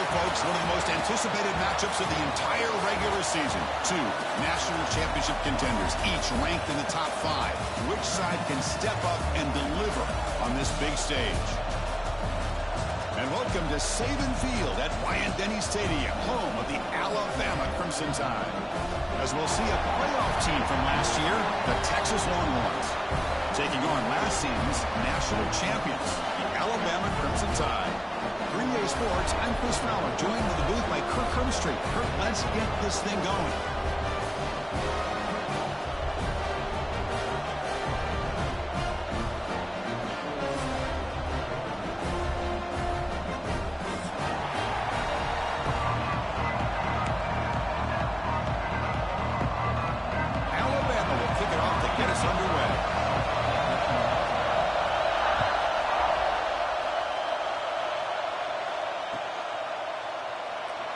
Folks, one of the most anticipated matchups of the entire regular season. Two national championship contenders, each ranked in the top 5. Which side can step up and deliver on this big stage? And welcome to Saban Field at Bryant-Denny Stadium, home of the Alabama Crimson Tide. As we'll see a playoff team from last year, the Texas Longhorns, taking on last season's national champions, the Alabama Crimson Tide. 3A Sports, I'm Chris Fowler, joined in the booth by Kirk Herbstreit. Kirk, let's get this thing going. Alabama will kick it off to get us underway.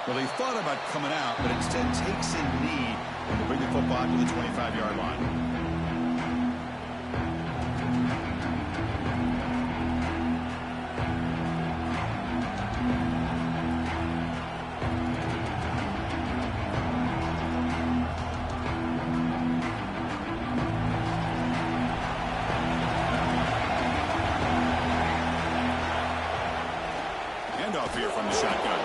Well, he thought about coming out, but instead takes a knee and will bring the football to the 25-yard line. Handoff here from the shotgun.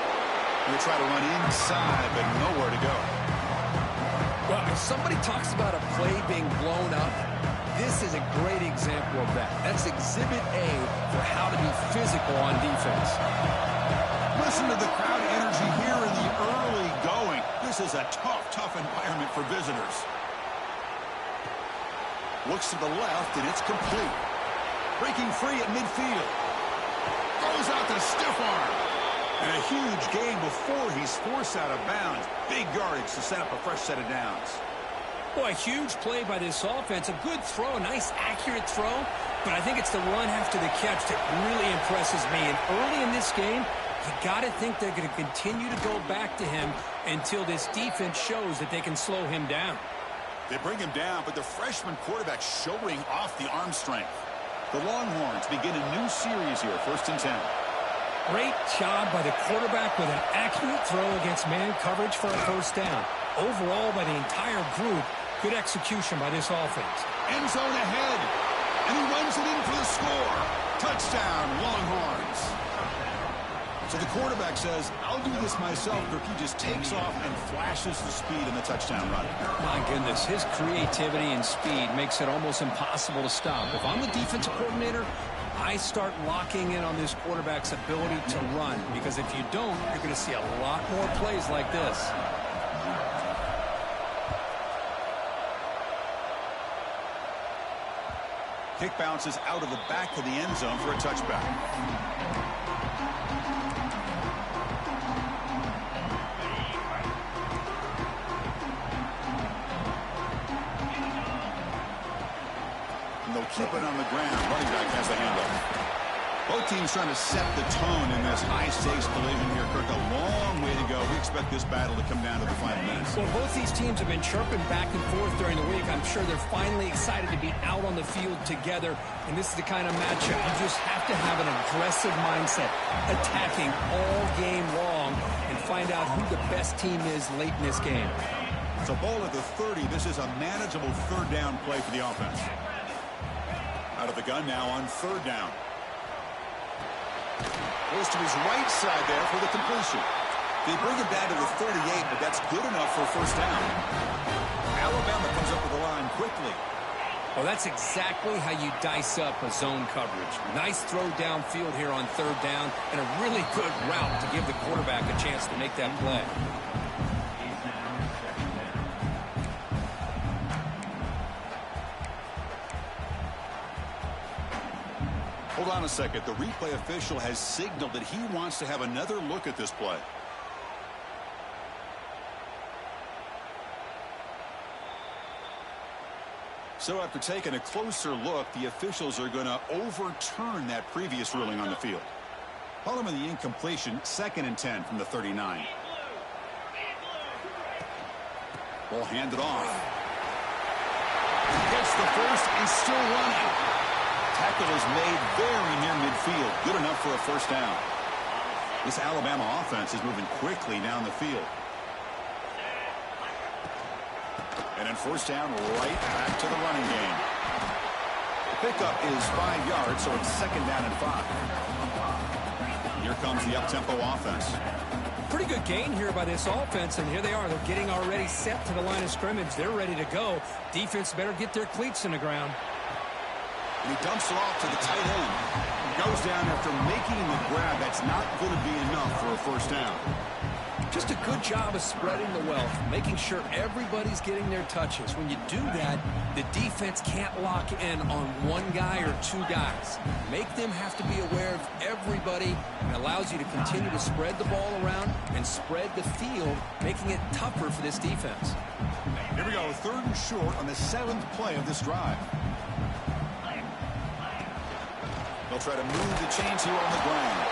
He'll try to run inside, but nowhere to go. Well, if somebody talks about a play being blown up, this is a great example of that. That's Exhibit A for how to be physical on defense. Listen to the crowd energy here in the early going. This is a tough environment for visitors. Looks to the left, and it's complete. Breaking free at midfield. Goes out to stiff arm. And a huge gain before he's forced out of bounds. Big yardage to set up a fresh set of downs. Boy, a huge play by this offense. A good throw, a nice accurate throw. But I think it's the run after the catch that really impresses me. And early in this game, you got to think they're going to continue to go back to him until this defense shows that they can slow him down. They bring him down, but the freshman quarterback showing off the arm strength. The Longhorns begin a new series here, 1st and 10. Great job by the quarterback with an accurate throw against man coverage for a first down. Overall, by the entire group, good execution by this offense. End zone ahead, and he runs it in for the score. Touchdown, Longhorns. So the quarterback says, I'll do this myself. He just takes off and flashes the speed in the touchdown run. My goodness, his creativity and speed makes it almost impossible to stop. If I'm the defensive coordinator, I start locking in on this quarterback's ability to run, because if you don't, you're going to see a lot more plays like this. Kick bounces out of the back of the end zone for a touchback. They'll keep it on the ground. Running back has the handoff. Both teams trying to set the tone in this high-stakes collision here, Kirk. A long way to go. We expect this battle to come down to the final minutes. Well, both these teams have been chirping back and forth during the week. I'm sure they're finally excited to be out on the field together, and this is the kind of matchup you just have to have an aggressive mindset, attacking all game long, and find out who the best team is late in this game. It's a ball at the 30. This is a manageable third down play for the offense. Out of the gun now on 3rd down. Goes to his right side there for the completion. They bring him down to the 38, but that's good enough for a first down. Alabama comes up with the line quickly. Well, that's exactly how you dice up a zone coverage. Nice throw downfield here on 3rd down, and a really good route to give the quarterback a chance to make that play. Hold on a second. The replay official has signaled that he wants to have another look at this play. So after taking a closer look, the officials are going to overturn that previous ruling on the field. Following the incompletion, 2nd and 10 from the 39. Ball handed off. Gets the first and still running. Tackle is made very near midfield. Good enough for a first down. This Alabama offense is moving quickly down the field. And then first down, right back to the running game. The pickup is 5 yards, so it's 2nd down and 5. Here comes the up-tempo offense. Pretty good gain here by this offense, and here they are. They're getting already set to the line of scrimmage. They're ready to go. Defense better get their cleats in the ground. And he dumps it off to the tight end. Goes down after making the grab. That's not going to be enough for a first down. Just a good job of spreading the wealth, making sure everybody's getting their touches. When you do that, the defense can't lock in on one guy or 2 guys. Make them have to be aware of everybody, and allows you to continue to spread the ball around and spread the field, making it tougher for this defense. Here we go, 3rd and short on the 7th play of this drive. They'll try to move the chains here on the ground.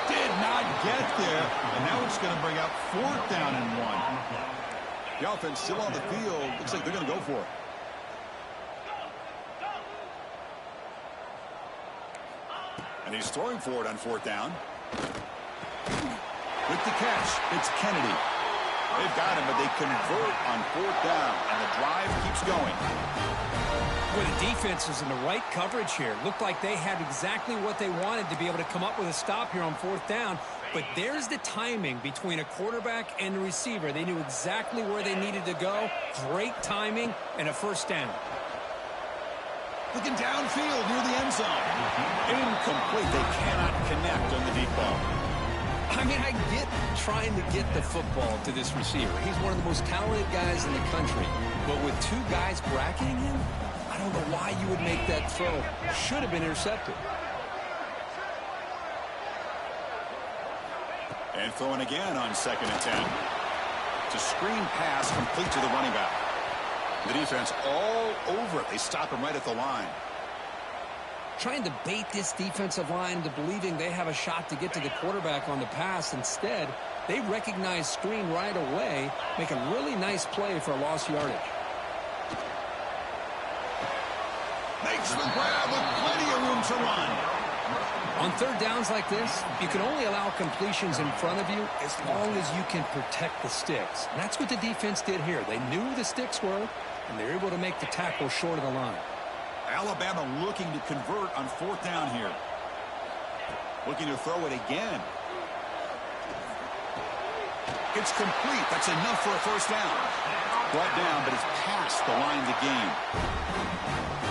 Did not get there, and now it's going to bring up 4th down and 1. The offense still on the field. Looks like they're going to go for it. And he's throwing for it on 4th down. With the catch, it's Kennedy. They've got him, but they convert on 4th down, and the drive keeps going. Well, the defense is in the right coverage here. Looked like they had exactly what they wanted to be able to come up with a stop here on 4th down. But there's the timing between a quarterback and the receiver. They knew exactly where they needed to go. Great timing and a first down. Looking downfield near the end zone. Incomplete. They cannot connect on the deep ball. I mean, I get trying to get the football to this receiver. He's one of the most talented guys in the country. But with 2 guys bracketing him, I don't know why you would make that throw. Should have been intercepted. And throwing again on 2nd and 10. It's a screen pass complete to the running back. The defense all over it. They stop him right at the line. Trying to bait this defensive line into believing they have a shot to get to the quarterback on the pass. Instead, they recognize screen right away, make a really nice play for a lost yardage. Makes the grab with plenty of room to run. On 3rd downs like this, you can only allow completions in front of you as long as you can protect the sticks. And that's what the defense did here. They knew the sticks were, and they were able to make the tackle short of the line. Alabama looking to convert on 4th down here. Looking to throw it again. It's complete. That's enough for a first down. Brought down, but it's past the line of the game.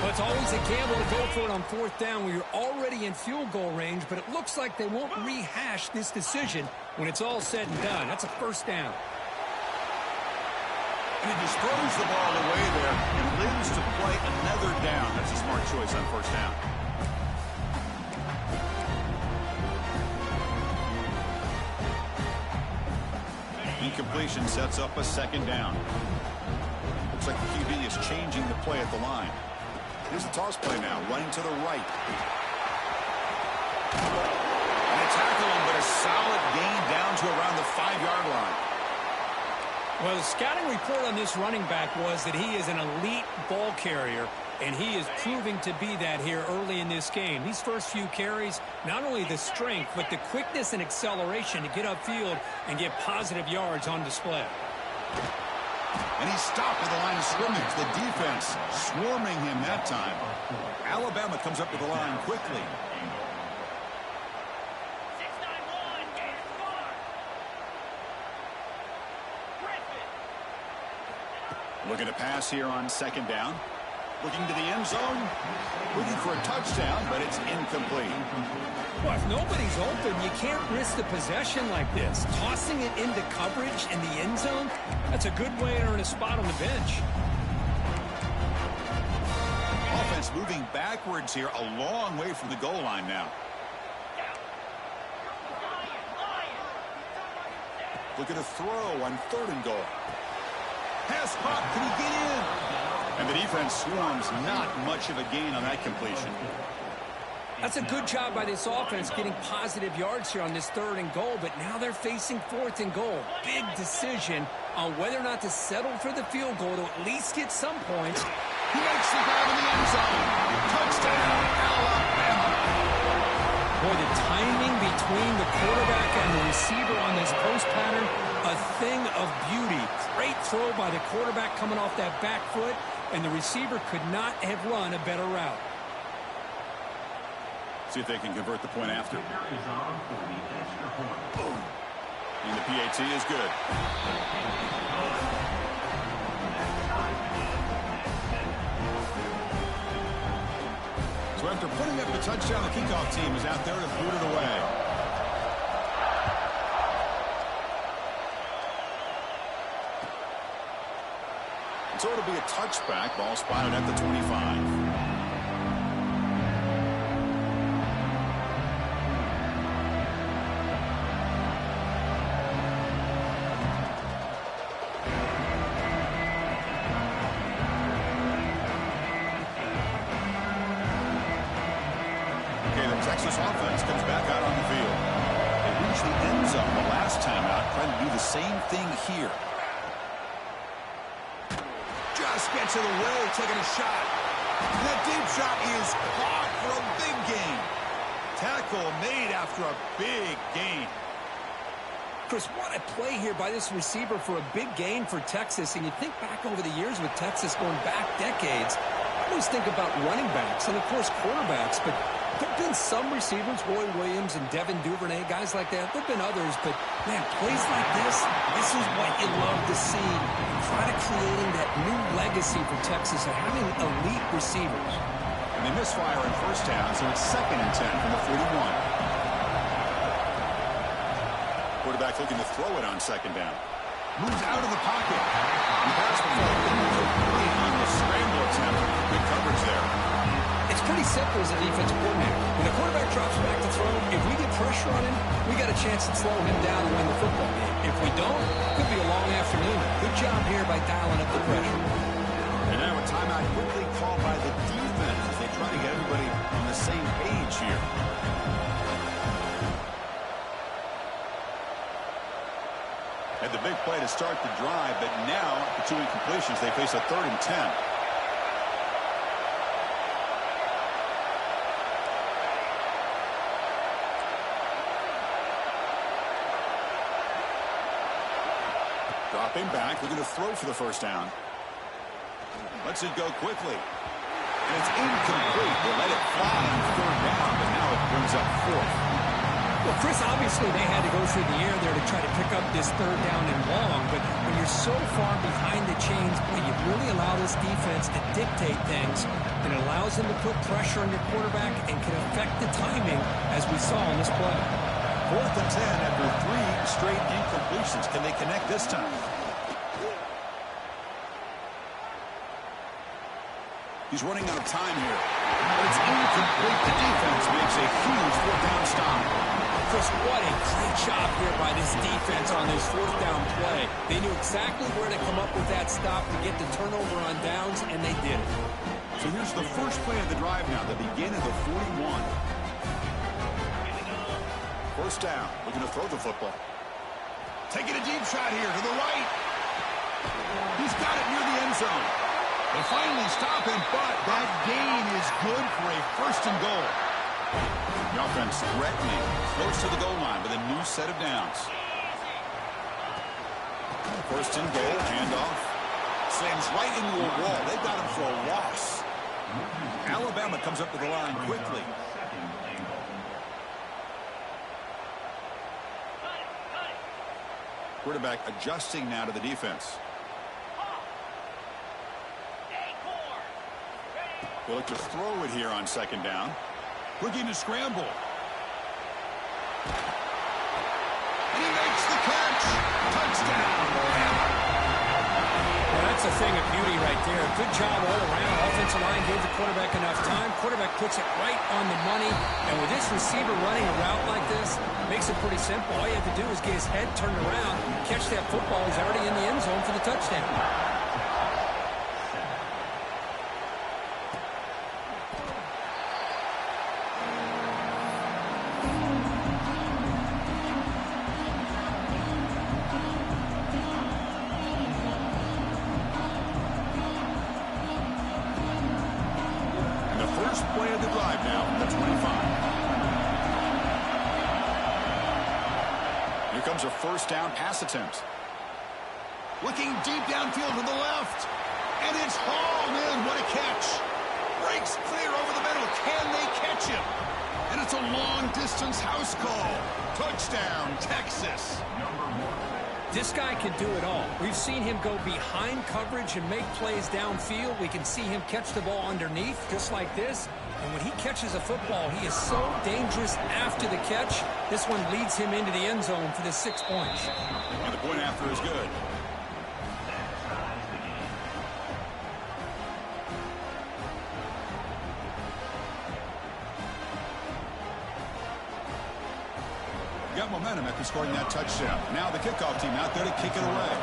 Well, it's always a gamble to go for it on 4th down when you're already in field goal range, but it looks like they won't rehash this decision when it's all said and done. That's a first down. And he just throws the ball away there and lives to play another down. That's a smart choice on first down. Incompletion sets up a 2nd down. Looks like the QB is changing the play at the line. Here's the toss play now, running to the right. And a tackle, but a solid gain down to around the 5-yard line. Well, the scouting report on this running back was that he is an elite ball carrier, and he is proving to be that here early in this game. These first few carries, not only the strength, but the quickness and acceleration to get upfield and get positive yards on display. And he's stopped at the line of scrimmage. The defense swarming him that time. Alabama comes up to the line quickly. Looking to pass here on 2nd down. Looking to the end zone. Looking for a touchdown, but it's incomplete. Well, if nobody's open, you can't risk the possession like this. Tossing it into coverage in the end zone, that's a good way to earn a spot on the bench. Offense moving backwards here, a long way from the goal line now. Looking to throw on 3rd and goal. Pass pop, can he get in? And the defense swarms, not much of a gain on that completion. That's a good job by this offense getting positive yards here on this 3rd and goal, but now they're facing 4th and goal. Big decision on whether or not to settle for the field goal to at least get some points. He makes the grab in the end zone. Touchdown, Alabama. Boy, the timing between the quarterback and the receiver on this post pattern, a thing of beauty. Great throw by the quarterback coming off that back foot, and the receiver could not have run a better route. See if they can convert the point after. Boom. And the PAT is good. So after putting up the touchdown, the kickoff team is out there to boot it away. And so it'll be a touchback. Ball spotted at the 25. Texas offense comes back out on the field. They reached the end zone the last time out, trying to do the same thing here. Just gets in the way, taking a shot. And that deep shot is caught for a big gain. Tackle made after a big gain. Chris, what a play here by this receiver for a big gain for Texas. And you think back over the years with Texas going back decades, I always think about running backs and, of course, quarterbacks, but there have been some receivers, Roy Williams and Devin Duvernay, guys like that. There have been others, but, man, plays like this is what you love to see. Try to creating that new legacy for Texas of having elite receivers. And they misfire in first down, so it's 2nd and 10 from the 41. Quarterback looking to throw it on 2nd down. Moves out of the pocket. And pass before incomplete on the scramble attempt. Good coverage there. It's pretty simple as a defensive coordinator. When the quarterback drops back to throw, if we get pressure on him, we got a chance to slow him down and win the football game. If we don't, it could be a long afternoon. Good job here by dialing up the pressure. And now a timeout quickly called by the defense as they try to get everybody on the same page here. Had the big play to start the drive, but now, after 2 incompletions, they face a 3rd and 10. Dropping back, looking to throw for the first down. Lets it go quickly. And it's incomplete. They let it fly on 3rd down, but now it brings up 4th. Well, Chris, obviously they had to go through the air there to try to pick up this 3rd down and long, but when you're so far behind the chains, boy, you really allow this defense to dictate things, and it allows them to put pressure on your quarterback and can affect the timing, as we saw in this play. 4th and 10 after 3 straight incompletions. Can they connect this time? He's running out of time here. But it's incomplete. The defense makes a huge 4th down stop. Chris, what a great job here by this defense on this 4th down play. They knew exactly where to come up with that stop to get the turnover on downs, and they did it. So here's the first play of the drive now. They begin at the 41. First down, looking to throw the football. Taking a deep shot here to the right. He's got it near the end zone. They finally stop him, but that gain is good for a 1st and goal. The offense threatening, close to the goal line with a new set of downs. 1st and goal, handoff. Slams right into a wall. They've got him for a loss. Alabama comes up to the line quickly. Quarterback adjusting now to the defense. They'll look to throw it here on 2nd down. Looking to scramble. And he makes the catch. Touchdown. Well, that's a thing of beauty right there. Good job all around. Offensive line gave the quarterback enough time. Quarterback puts it right on the money. And with this receiver running a route like this, makes it pretty simple. All you have to do is get his head turned around, catch that football. He's already in the end zone for the touchdown. terms of first down pass attempts. Looking deep downfield to the left. And it's hauled in. What a catch. Breaks clear over the middle. Can they catch him? And it's a long-distance house call. Touchdown, Texas. This guy can do it all. We've seen him go behind coverage and make plays downfield. We can see him catch the ball underneath, just like this. And when he catches a football, he is so dangerous after the catch. This one leads him into the end zone for the 6 points. And the point after is good. Got momentum after scoring that touchdown. Now the kickoff team out there to kick it away.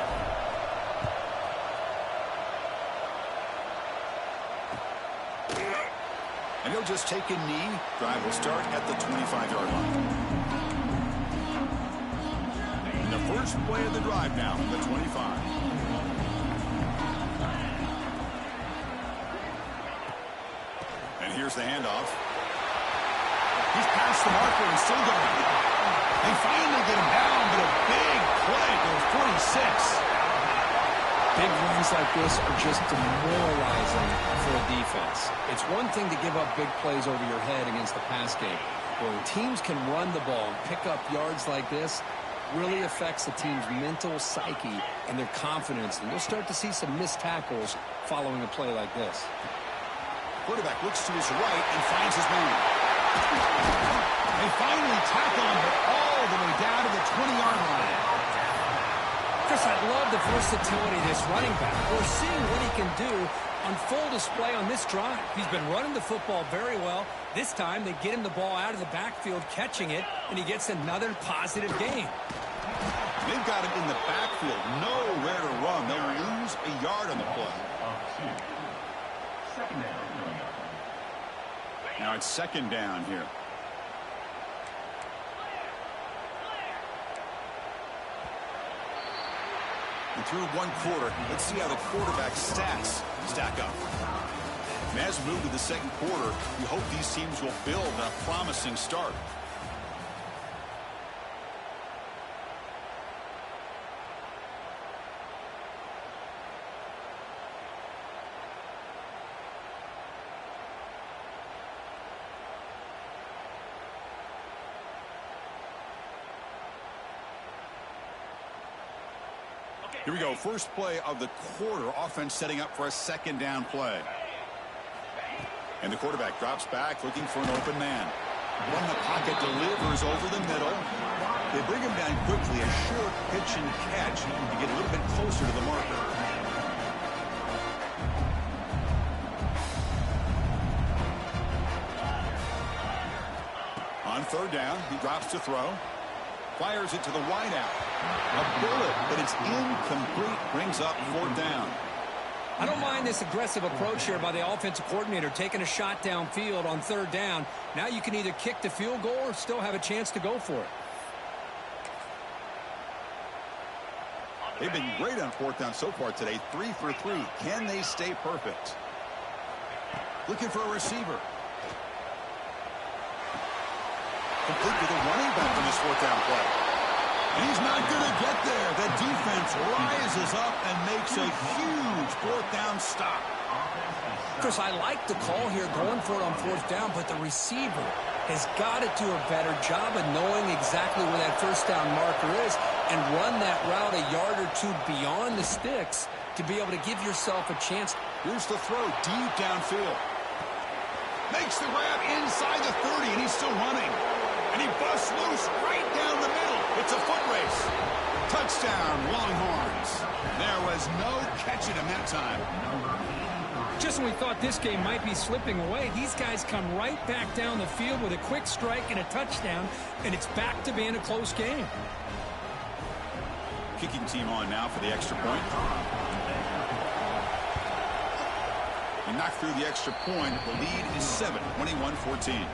And he'll just take a knee. Drive will start at the 25-yard line. And the first play of the drive now from the 25. And here's the handoff. He's past the marker and still going. They finally get him down, but a big play for 46. Big runs like this are just demoralizing for a defense. It's one thing to give up big plays over your head against the pass game. But when teams can run the ball and pick up yards like this, really affects the team's mental psyche and their confidence. And you'll start to see some missed tackles following a play like this. Quarterback looks to his right and finds his man. They finally tackle him all the way down to the 20-yard line. Chris, I love the versatility of this running back. We're seeing what he can do on full display on this drive. He's been running the football very well. This time, they get him the ball out of the backfield, catching it, and he gets another positive gain. They've got him in the backfield, nowhere to run. They'll lose a yard on the play. Now it's second down here. And through one quarter, let's see how the quarterback's stats stack up. And as we move to the second quarter, we hope these teams will build a promising start. Here we go. First play of the quarter. Offense setting up for a second down play. And the quarterback drops back looking for an open man. One the pocket delivers over the middle. They bring him down quickly. A short pitch and catch to get a little bit closer to the marker. On third down, he drops to throw. Fires it to the wideout. A bullet, but it's incomplete. Brings up fourth down. I don't mind this aggressive approach here by the offensive coordinator, taking a shot downfield on third down. Now you can either kick the field goal or still have a chance to go for it. They've been great on fourth down so far today. 3 for 3. Can they stay perfect? Looking for a receiver. Complete with a running back on this fourth down play. And he's not going to get there. The defense rises up and makes a huge fourth down stop. Chris, I like the call here going for it on fourth down, but the receiver has got to do a better job of knowing exactly where that first down marker is and run that route a yard or two beyond the sticks to be able to give yourself a chance. Here's the throw deep downfield. Makes the grab inside the 30, and he's still running. And he busts loose right down the middle. It's a foot race. Touchdown, Longhorns. There was no catching him that time. Just when we thought this game might be slipping away, these guys come right back down the field with a quick strike and a touchdown, and it's back to being a close game. Kicking team on now for the extra point. He knocked through the extra point. The lead is 7, 21-14.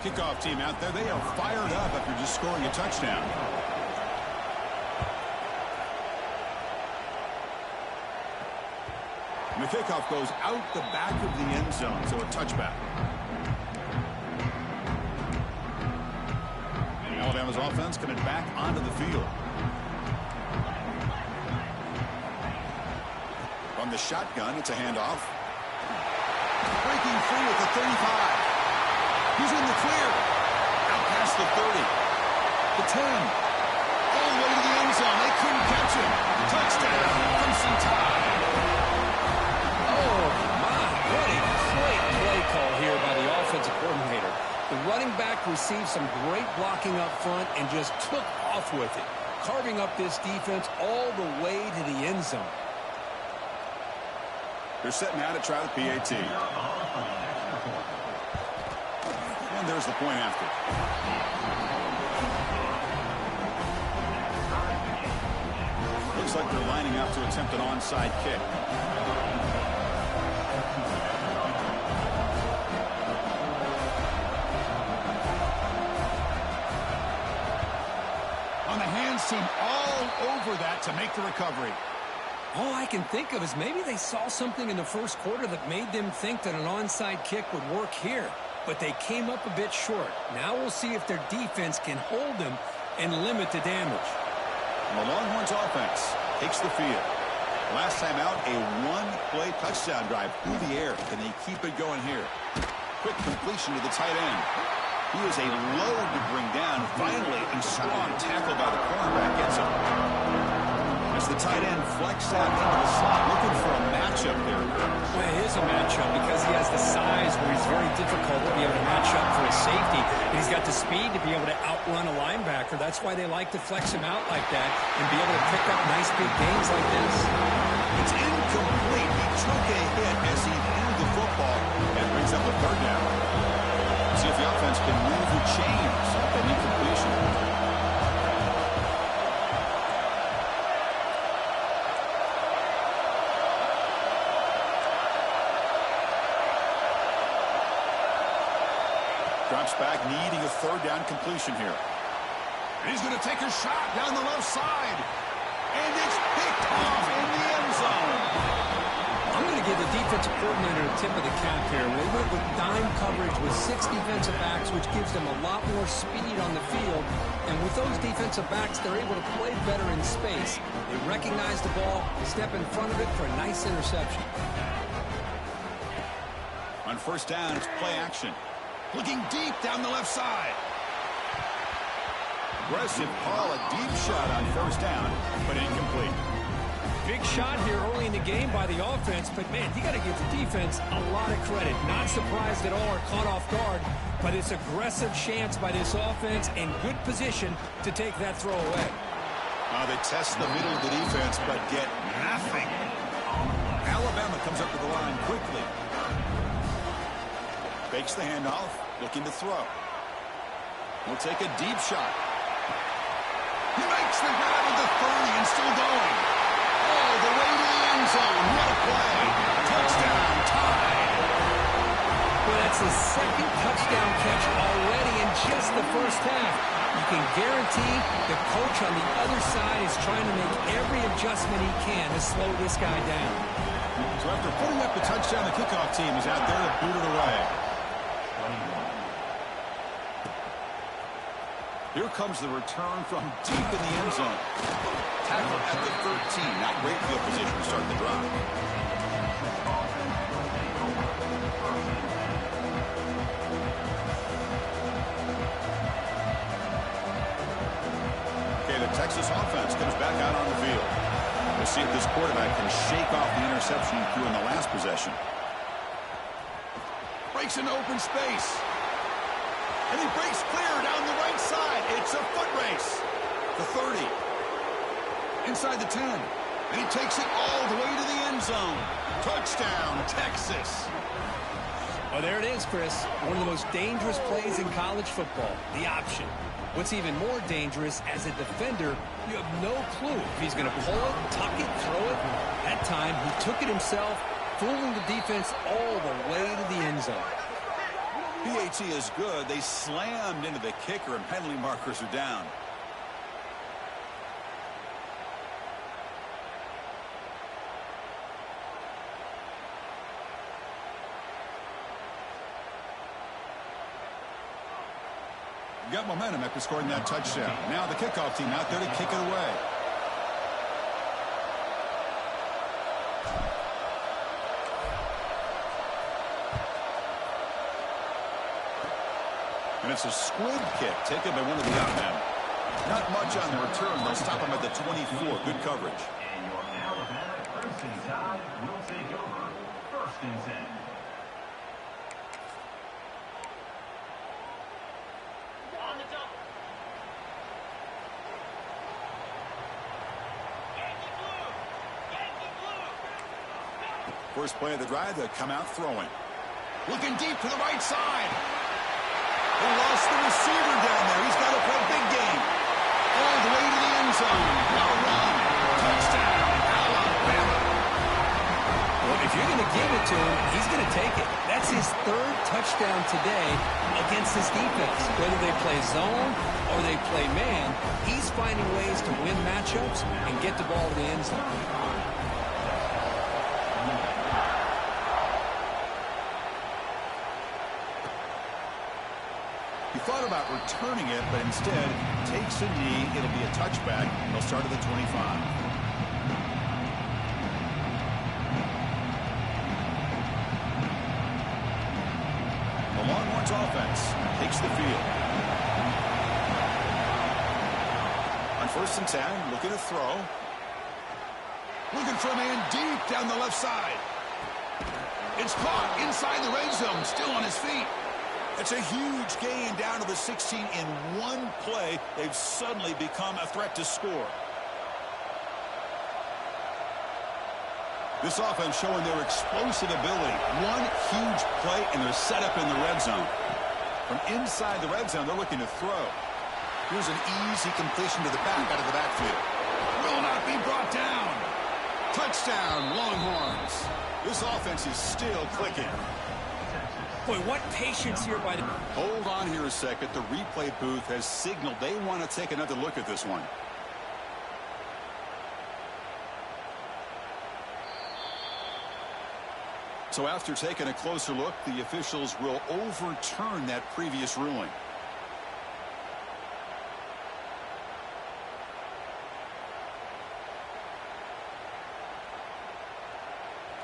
Kickoff team out there. They are fired up after just scoring a touchdown. And the kickoff goes out the back of the end zone, so a touchback. Alabama's offense coming back onto the field. From the shotgun, it's a handoff. Breaking free at the 35. He's in the clear. Out past the 30. The 10. All the way to the end zone. They couldn't catch him. Touchdown, Crimson Tide. Oh, my. What a great play call here by the offensive coordinator. The running back received some great blocking up front and just took off with it, carving up this defense all the way to the end zone. They're setting out to try the PAT. And there's the point after. Looks like they're lining up to attempt an onside kick. On the hands team all over that to make the recovery. All I can think of is maybe they saw something in the first quarter that made them think that an onside kick would work here. But they came up a bit short. Now we'll see if their defense can hold them and limit the damage. And the Longhorns offense takes the field. Last time out, a one-play touchdown drive through the air. Can they keep it going here? Quick completion to the tight end. He is a load to bring down. Finally, a strong tackle by the cornerback gets him. As the tight end flexed out into the slot, looking for a matchup there. Well, it is a matchup because he has the size where he's very difficult to be able to match up for his safety. And he's got the speed to be able to outrun a linebacker. That's why they like to flex him out like that and be able to pick up nice big gains like this. It's incomplete. He took a hit as he threw the football. That brings up a third down. See if the offense can move the chains off that incompletion. Drops back, needing a third down completion here. And he's going to take a shot down the left side. And it's picked off in the end zone. I'm going to give the defensive coordinator a tip of the cap here. They went with dime coverage with 6 defensive backs, which gives them a lot more speed on the field. And with those defensive backs, they're able to play better in space. They recognize the ball, step in front of it for a nice interception. On first down, it's play action. Looking deep down the left side. Aggressive call, a deep shot on first down, but incomplete. Big shot here early in the game by the offense, but man, you got to give the defense a lot of credit. Not surprised at all or caught off guard, but it's aggressive chance by this offense and good position to take that throw away. They test the middle of the defense, but get nothing. Alabama comes up to the line quickly. Fakes the handoff, looking to throw. Will take a deep shot. He makes the grab at the 30 and still going. All the way to the end zone. What a play. Touchdown, Tide. Well, that's his second touchdown catch already in just the first half. You can guarantee the coach on the other side is trying to make every adjustment he can to slow this guy down. So after putting up the touchdown, the kickoff team is out there to boot it away. Here comes the return from deep in the end zone. Tackle at the 13. Not great field position to start the drive. Okay, the Texas offense comes back out on the field. We'll see if this quarterback can shake off the interception he threw in the last possession. Breaks into open space. And he breaks clear down the right side. It's a foot race. The 30. Inside the 10. And he takes it all the way to the end zone. Touchdown, Texas. Oh, there it is, Chris. One of the most dangerous plays in college football, the option. What's even more dangerous, as a defender, you have no clue if he's going to pull it, tuck it, throw it. That time, he took it himself, fooling the defense all the way to the end zone. PAT is good. They slammed into the kicker, and penalty markers are down. Got momentum after scoring that touchdown. Now the kickoff team out there to kick it away. And it's a squib kick taken by one of the outmen. Not much on the return. They'll stop him at the 24. Good coverage. And your Alabama Crimson Tide will take over 1st and 10. First play of the drive, they'll come out throwing. Looking deep to the right side. They lost the receiver down there. He's got to play a big game. All the way to the end zone. No run. Touchdown, Alabama. Well, if you're going to give it to him, he's going to take it. That's his 3rd touchdown today against this defense. Whether they play zone or they play man, he's finding ways to win matchups and get the ball to the end zone. He thought about returning it, but instead takes a knee. It'll be a touchback. They'll start at the 25. The Longhorns offense takes the field. On 1st and 10, looking to throw. Looking for a man deep down the left side. It's caught inside the red zone, still on his feet. It's a huge gain down to the 16 in one play. They've suddenly become a threat to score. This offense showing their explosive ability. One huge play, and they're set up in the red zone. From inside the red zone, they're looking to throw. Here's an easy completion to the back out of the backfield. Will not be brought down. Touchdown, Longhorns. This offense is still clicking. Boy, what patience here by the... Hold on here a second. The replay booth has signaled they want to take another look at this one. So after taking a closer look, the officials will overturn that previous ruling.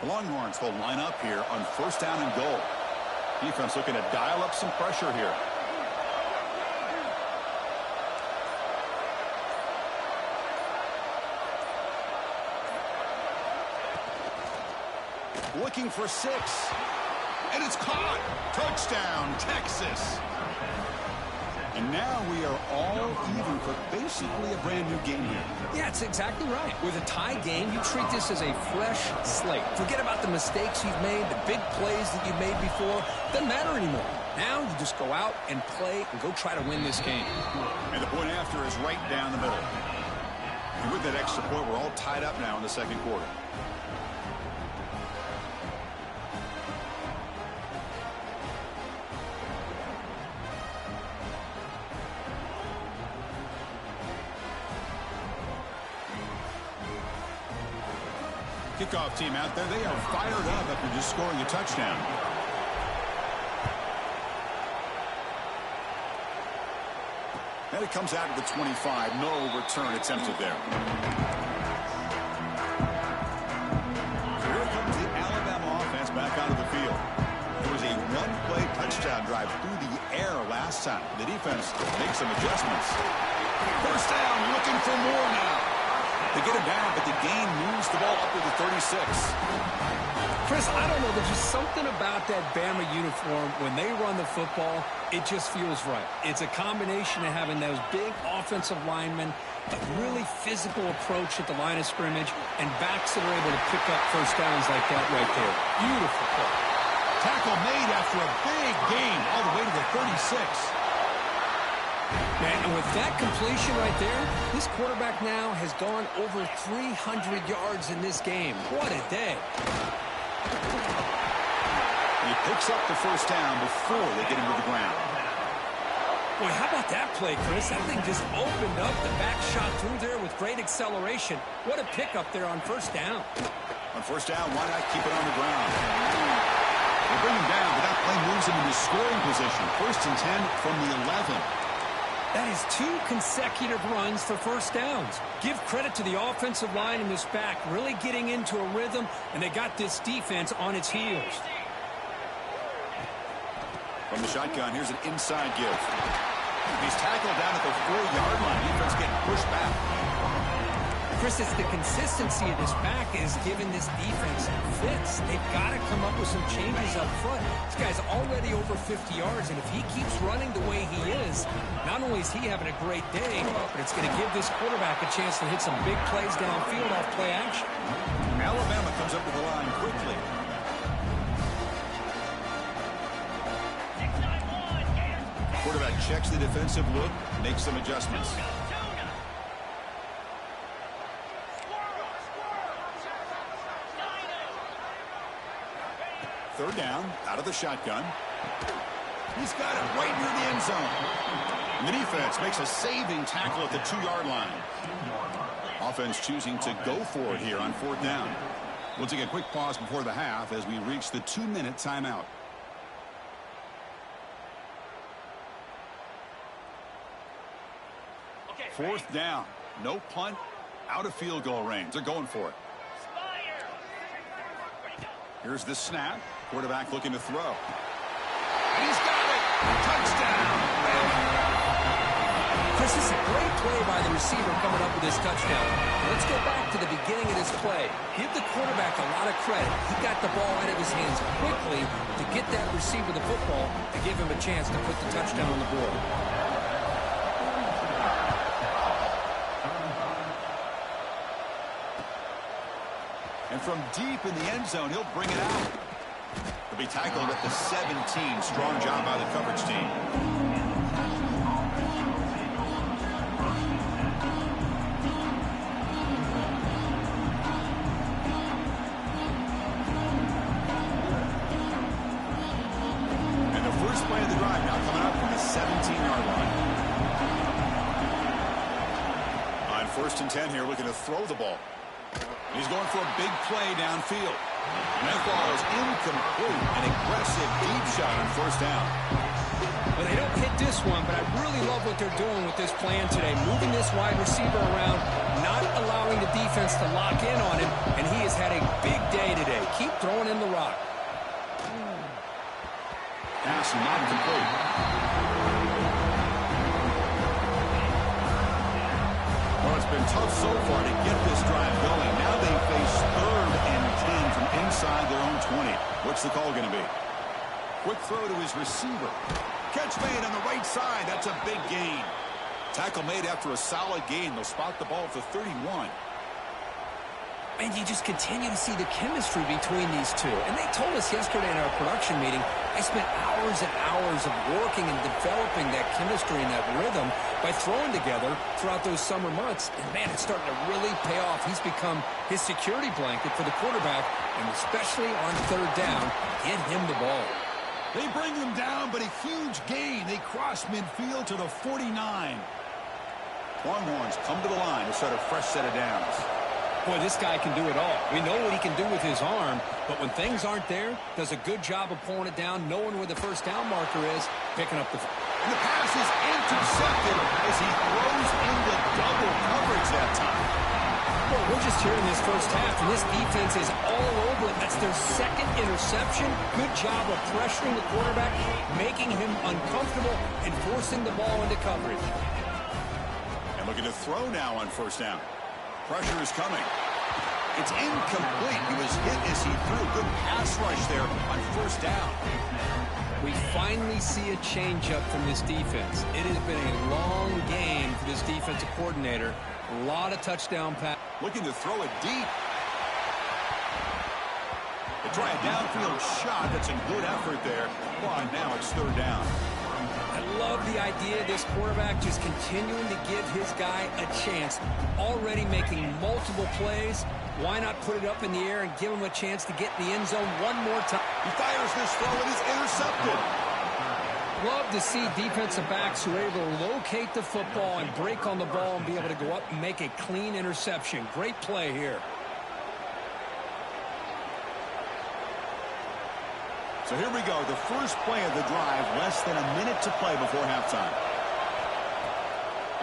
The Longhorns will line up here on 1st down and goal. Defense looking to dial up some pressure here. Looking for 6. And it's caught. Touchdown, Texas. And now we are all even for basically a brand new game here. Yeah, it's exactly right. With a tie game, you treat this as a fresh slate. Forget about the mistakes you've made, the big plays that you've made before. Doesn't matter anymore. Now you just go out and play and go try to win this game. And the point after is right down the middle. And with that extra point, we're all tied up now in the 2nd quarter. Kickoff team out there, they are fired up after just scoring a touchdown. And it comes out to the 25. No return attempted there. So here comes the Alabama offense back onto the field. There was a one-play touchdown drive through the air last time. The defense makes some adjustments. 1st down, looking for more now. They get him down, but the gain moves the ball up to the 36. Chris, I don't know. There's just something about that Bama uniform. When they run the football, it just feels right. It's a combination of having those big offensive linemen, a really physical approach at the line of scrimmage, and backs that are able to pick up 1st downs like that right there. Beautiful play. Tackle made after a big gain all the way to the 36. Man, and with that completion right there, this quarterback now has gone over 300 yards in this game. What a day. He picks up the 1st down before they get him to the ground. Boy, how about that play, Chris? That thing just opened up. The back shot through there with great acceleration. What a pickup there on 1st down. On 1st down, why not keep it on the ground? They bring him down, but that play moves him into scoring position. 1st and 10 from the 11. That is 2 consecutive runs for first downs. Give credit to the offensive line in this back, really getting into a rhythm, and they got this defense on its heels. From the shotgun, here's an inside give. He's tackled down at the 4-yard line. Defense getting pushed back. Chris, it's the consistency of this back is giving this defense fits. They've got to come up with some changes up front. This guy's already over 50 yards, and if he keeps running the way he is, not only is he having a great day, but it's going to give this quarterback a chance to hit some big plays downfield off play action. Alabama comes up to the line quickly. Quarterback checks the defensive look, makes some adjustments. Third down, out of the shotgun. He's got it right near the end zone. And the defense makes a saving tackle at the 2-yard line. Offense choosing to go for it here on 4th down. We'll take a quick pause before the half as we reach the 2-minute timeout. Fourth down. No punt. Out of field goal range. They're going for it. Here's the snap. Quarterback looking to throw. He's got it. Touchdown. Chris, this is a great play by the receiver coming up with this touchdown. Let's go back to the beginning of this play. Give the quarterback a lot of credit. He got the ball out of his hands quickly to get that receiver the football to give him a chance to put the touchdown on the board. And from deep in the end zone, he'll bring it out. He'll be tackled at the 17. Strong job by the coverage team. And the first play of the drive now coming up from the 17-yard line. On 1st and 10 here, looking to throw the ball. He's going for a big play downfield. And that ball is incomplete. An aggressive deep shot on 1st down. Well, they don't hit this one, but I really love what they're doing with this plan today. Moving this wide receiver around, not allowing the defense to lock in on him, and he has had a big day today. Keep throwing in the rock. Pass not complete. Well, it's been tough so far to get this drive going. Now they face 3rd and 10 from inside their own 20. What's the call going to be? Quick throw to his receiver. Catch made on the right side. That's a big gain. Tackle made after a solid gain. They'll spot the ball at the 31. And you just continue to see the chemistry between these two. And they told us yesterday in our production meeting, I spent hours and hours of working and developing that chemistry and that rhythm by throwing together throughout those summer months. And, man, it's starting to really pay off. He's become his security blanket for the quarterback, and especially on 3rd down, get him the ball. They bring him down, but a huge gain. They cross midfield to the 49. Longhorns come to the line to start a fresh set of downs. Boy, this guy can do it all. We know what he can do with his arm, but when things aren't there, does a good job of pulling it down, knowing where the 1st down marker is, picking up the... And the pass is intercepted as he throws into double coverage that time. Boy, we're just here in this 1st half, and this defense is all over it. That's their 2nd interception. Good job of pressuring the quarterback, making him uncomfortable, and forcing the ball into coverage. And looking to throw now on 1st down. Pressure is coming. It's incomplete. He was hit as he threw. Good pass rush there on 1st down. We finally see a changeup from this defense. It has been a long game for this defensive coordinator. A lot of touchdown passes. Looking to throw it deep. They try a downfield shot. That's a good effort there. But now it's 3rd down. I love the idea of this quarterback just continuing to give his guy a chance. Already making multiple plays. Why not put it up in the air and give him a chance to get in the end zone one more time? He fires this throw and it's intercepted. Love to see defensive backs who are able to locate the football and break on the ball and be able to go up and make a clean interception. Great play here. So here we go, the first play of the drive, less than a minute to play before halftime.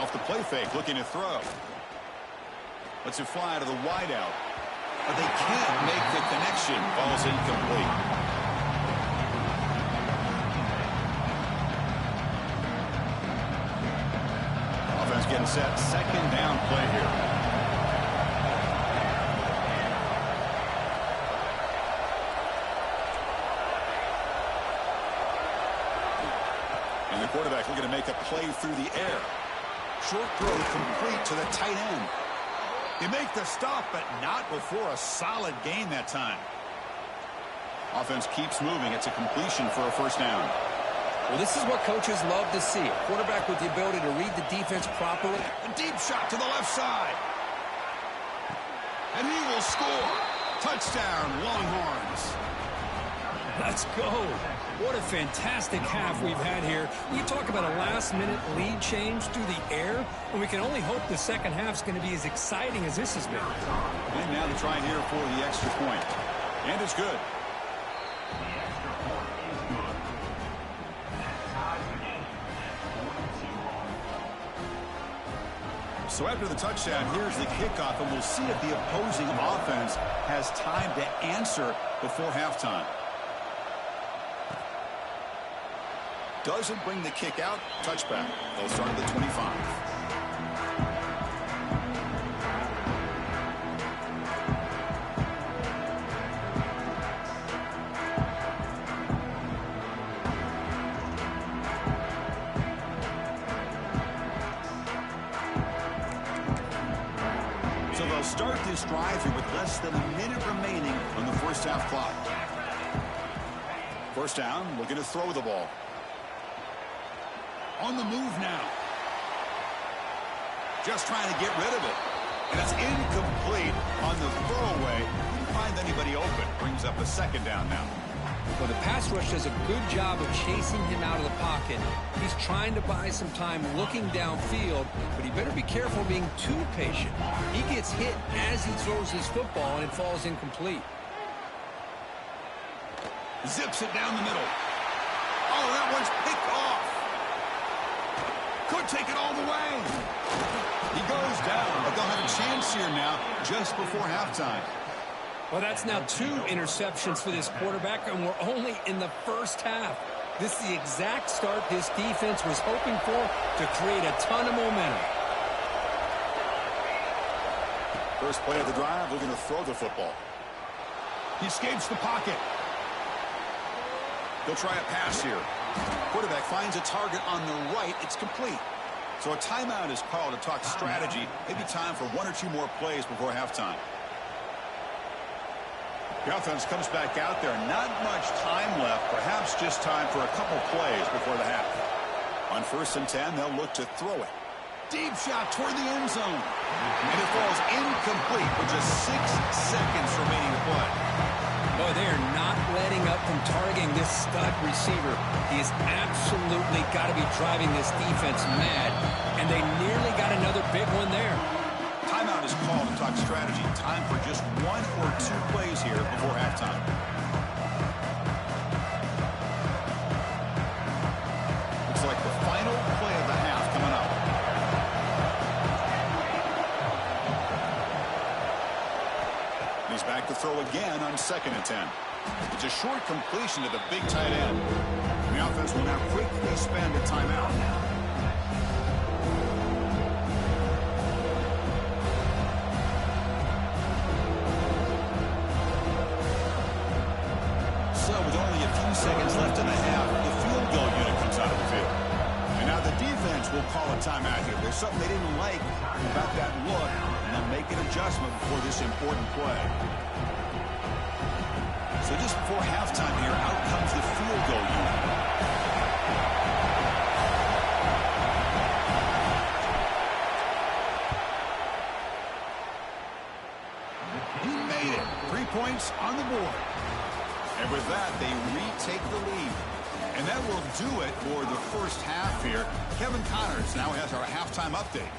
Off the play fake, looking to throw. Lets it fly to the wideout. But they can't make the connection. Ball's incomplete. Offense getting set. Second down play here. And the quarterback looking to make a play through the air. Short throw complete to the tight end. They make the stop, but not before a solid gain that time. Offense keeps moving. It's a completion for a first down. Well, this is what coaches love to see. A quarterback with the ability to read the defense properly. A deep shot to the left side. And he will score. Touchdown, Longhorns. Let's go. What a fantastic half we've had here. You talk about a last-minute lead change through the air, and we can only hope the second half's going to be as exciting as this has been. And now they try here for the extra point. And it's good. So after the touchdown, here's the kickoff, and we'll see if the opposing offense has time to answer before halftime. Doesn't bring the kick out. Touchback. They'll start at the 25. So they'll start this drive here with less than a minute remaining on the first half clock. First down, looking to throw the ball. On the move now. Just trying to get rid of it. And it's incomplete on the throwaway. Didn't find anybody open. Brings up a second down now. Well, the pass rush does a good job of chasing him out of the pocket. He's trying to buy some time looking downfield, but he better be careful being too patient. He gets hit as he throws his football, and it falls incomplete. Zips it down the middle. Oh, that one's picked off. Could take it all the way. He goes down, but they'll have a chance here now just before halftime. Well, that's now 2 interceptions for this quarterback, and we're only in the first half. This is the exact start this defense was hoping for to create a ton of momentum. First play of the drive, looking to throw the football. He escapes the pocket. He'll try a pass here. Quarterback finds a target on the right. It's complete. So a timeout is called to talk strategy. Maybe time for 1 or 2 more plays before halftime. The offense comes back out there. Not much time left. Perhaps just time for a couple plays before the half. On 1st and 10, they'll look to throw it. Deep shot toward the end zone. And it falls incomplete with just 6 seconds remaining to play. Boy, they are not letting up from targeting this stud receiver. He has absolutely got to be driving this defense mad. And they nearly got another big one there. Timeout is called to talk strategy. Time for just 1 or 2 plays here before halftime. Looks like the final play of the half coming up. He's back to throw again on 2nd and 10. It's a short completion to the big tight end. And the offense will now quickly spend a timeout. So with only a few seconds left in the half, the field goal unit comes out of the field. And now the defense will call a timeout here. There's something they didn't like about that look, and they'll make an adjustment before this important play. So just before halftime here, out comes the field goal unit. He made it. 3 points on the board. And with that, they retake the lead. And that will do it for the first half here. Kevin Connors now has our halftime update.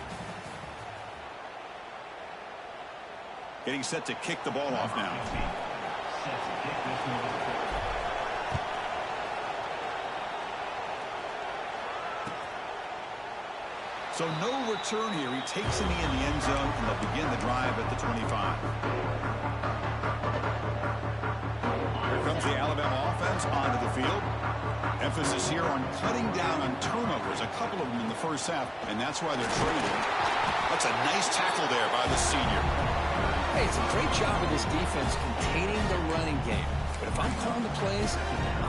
Getting set to kick the ball off now. So no return here. He takes a knee in the end zone, and they'll begin the drive at the 25. Here comes the Alabama offense onto the field. Emphasis here on cutting down on turnovers, a couple of them in the first half, and that's why they're trading. That's a nice tackle there by the senior. Hey, it's a great job of this defense containing the running game. But if I'm calling the plays,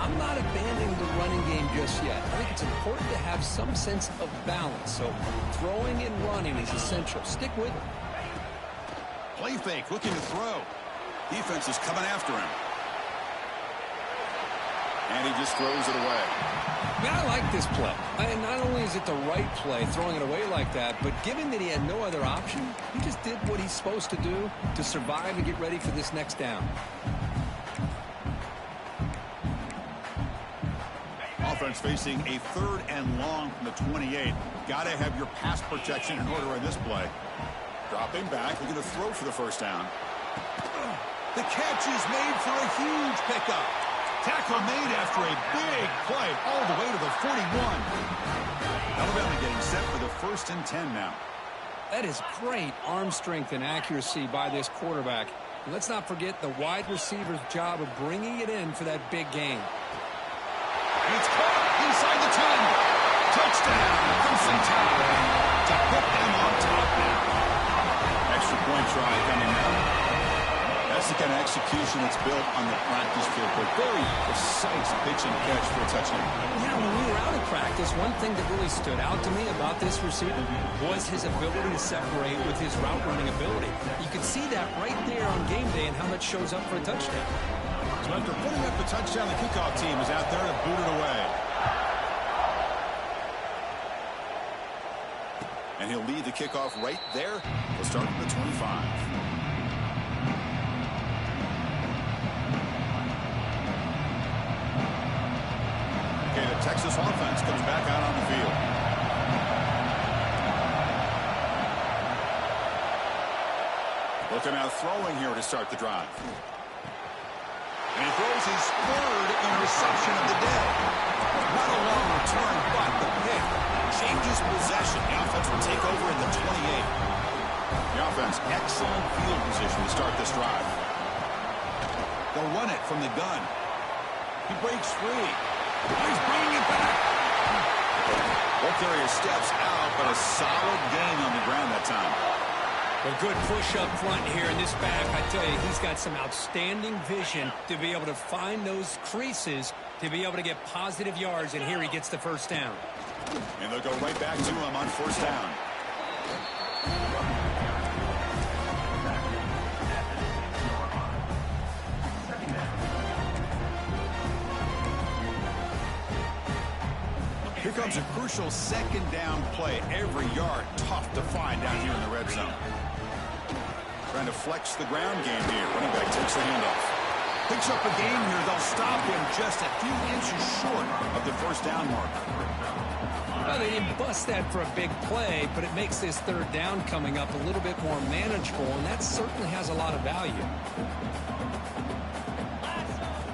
I'm not abandoning the running game just yet. I think it's important to have some sense of balance. So throwing and running is essential. Stick with it. Play fake, looking to throw. Defense is coming after him. And he just throws it away. Man, I like this play. And not only is it the right play, throwing it away like that, but given that he had no other option, he just did what he's supposed to do to survive and get ready for this next down. Offense facing a 3rd and long from the 28. Got to have your pass protection in order on this play. Dropping back, looking to throw for the first down. The catch is made for a huge pickup. Tackle made after a big play all the way to the 41. Alabama getting set for the 1st and 10 now. That is great arm strength and accuracy by this quarterback. And let's not forget the wide receiver's job of bringing it in for that big game. And it's caught inside the 10. Touchdown, Crimson Tide, to put them on top now. Extra point try coming now. That's the kind of execution that's built on the practice field. But very precise pitch and catch for a touchdown. Yeah, when we were out of practice, one thing that really stood out to me about this receiver was his ability to separate with his route running ability. You could see that right there on game day and how that shows up for a touchdown. So after putting up the touchdown, the kickoff team is out there to boot it away. And he'll lead the kickoff right there. We'll start at the 25. Okay, the Texas offense comes back out on the field. Looking out throwing here to start the drive. And he throws his 3rd interception of the day. Not a long return, but the pick changes possession. The offense will take over in the 28. The offense, excellent field position to start this drive. They'll run it from the gun. He breaks free. He's bringing it back. Both areas steps out, but a solid gain on the ground that time. A good push up front here in this back. I tell you, he's got some outstanding vision to be able to find those creases to be able to get positive yards, and here he gets the first down. And they'll go right back to him on 1st down. Here comes a crucial 2nd down play. Every yard tough to find down here in the red zone. Trying to flex the ground game here. Running back takes the handoff. Picks up a game here. They'll stop him just a few inches short of the 1st down mark. Well, they didn't bust that for a big play, but it makes this 3rd down coming up a little bit more manageable, and that certainly has a lot of value.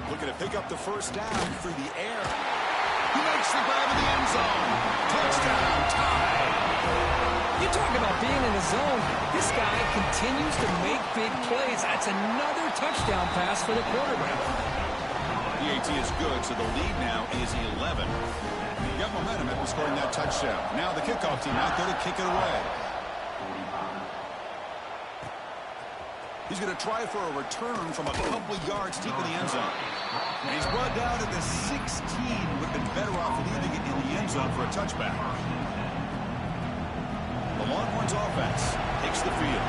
Looking to pick up the 1st down through the air. He makes the grab in the end zone. Touchdown, Tide. You talk about being in the zone. This guy continues to make big plays. That's another touchdown pass for the quarterback. The AT is good, so the lead now is 11. He got momentum after scoring that touchdown. Now the kickoff team out there to kick it away. He's going to try for a return from a couple of yards deep in the end zone. And he's brought down to the 16. Would have been better off leaving it in the end zone for a touchback. The Longhorns offense takes the field.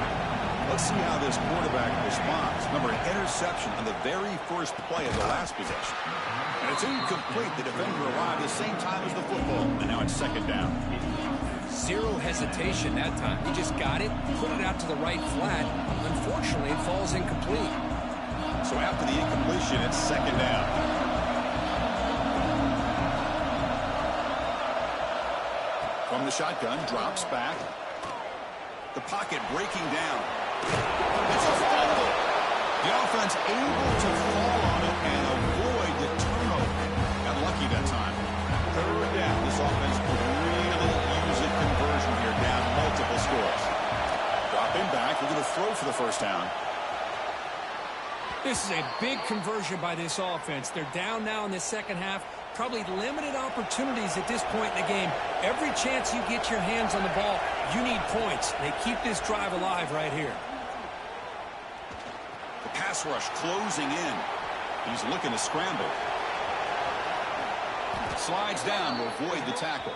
Let's see how this quarterback responds. Remember, an interception on the very first play of the last possession. And it's incomplete. The defender arrived at the same time as the football. And now it's 2nd down. Zero hesitation that time. He just got it, put it out to the right flat. Unfortunately, it falls incomplete. So after the incompletion, it's 2nd down. From the shotgun, drops back. The pocket breaking down. It's a fumble. The offense able to fall on it and avoid the turnover. Got lucky that time. 3rd down. This offense could really use a conversion here. looking to throw for the first down. This is a big conversion by this offense. They're down now in the second half. Probably limited opportunities at this point in the game. Every chance you get your hands on the ball, you need points. They keep this drive alive right here. The pass rush closing in. He's looking to scramble. Slides down to avoid the tackle.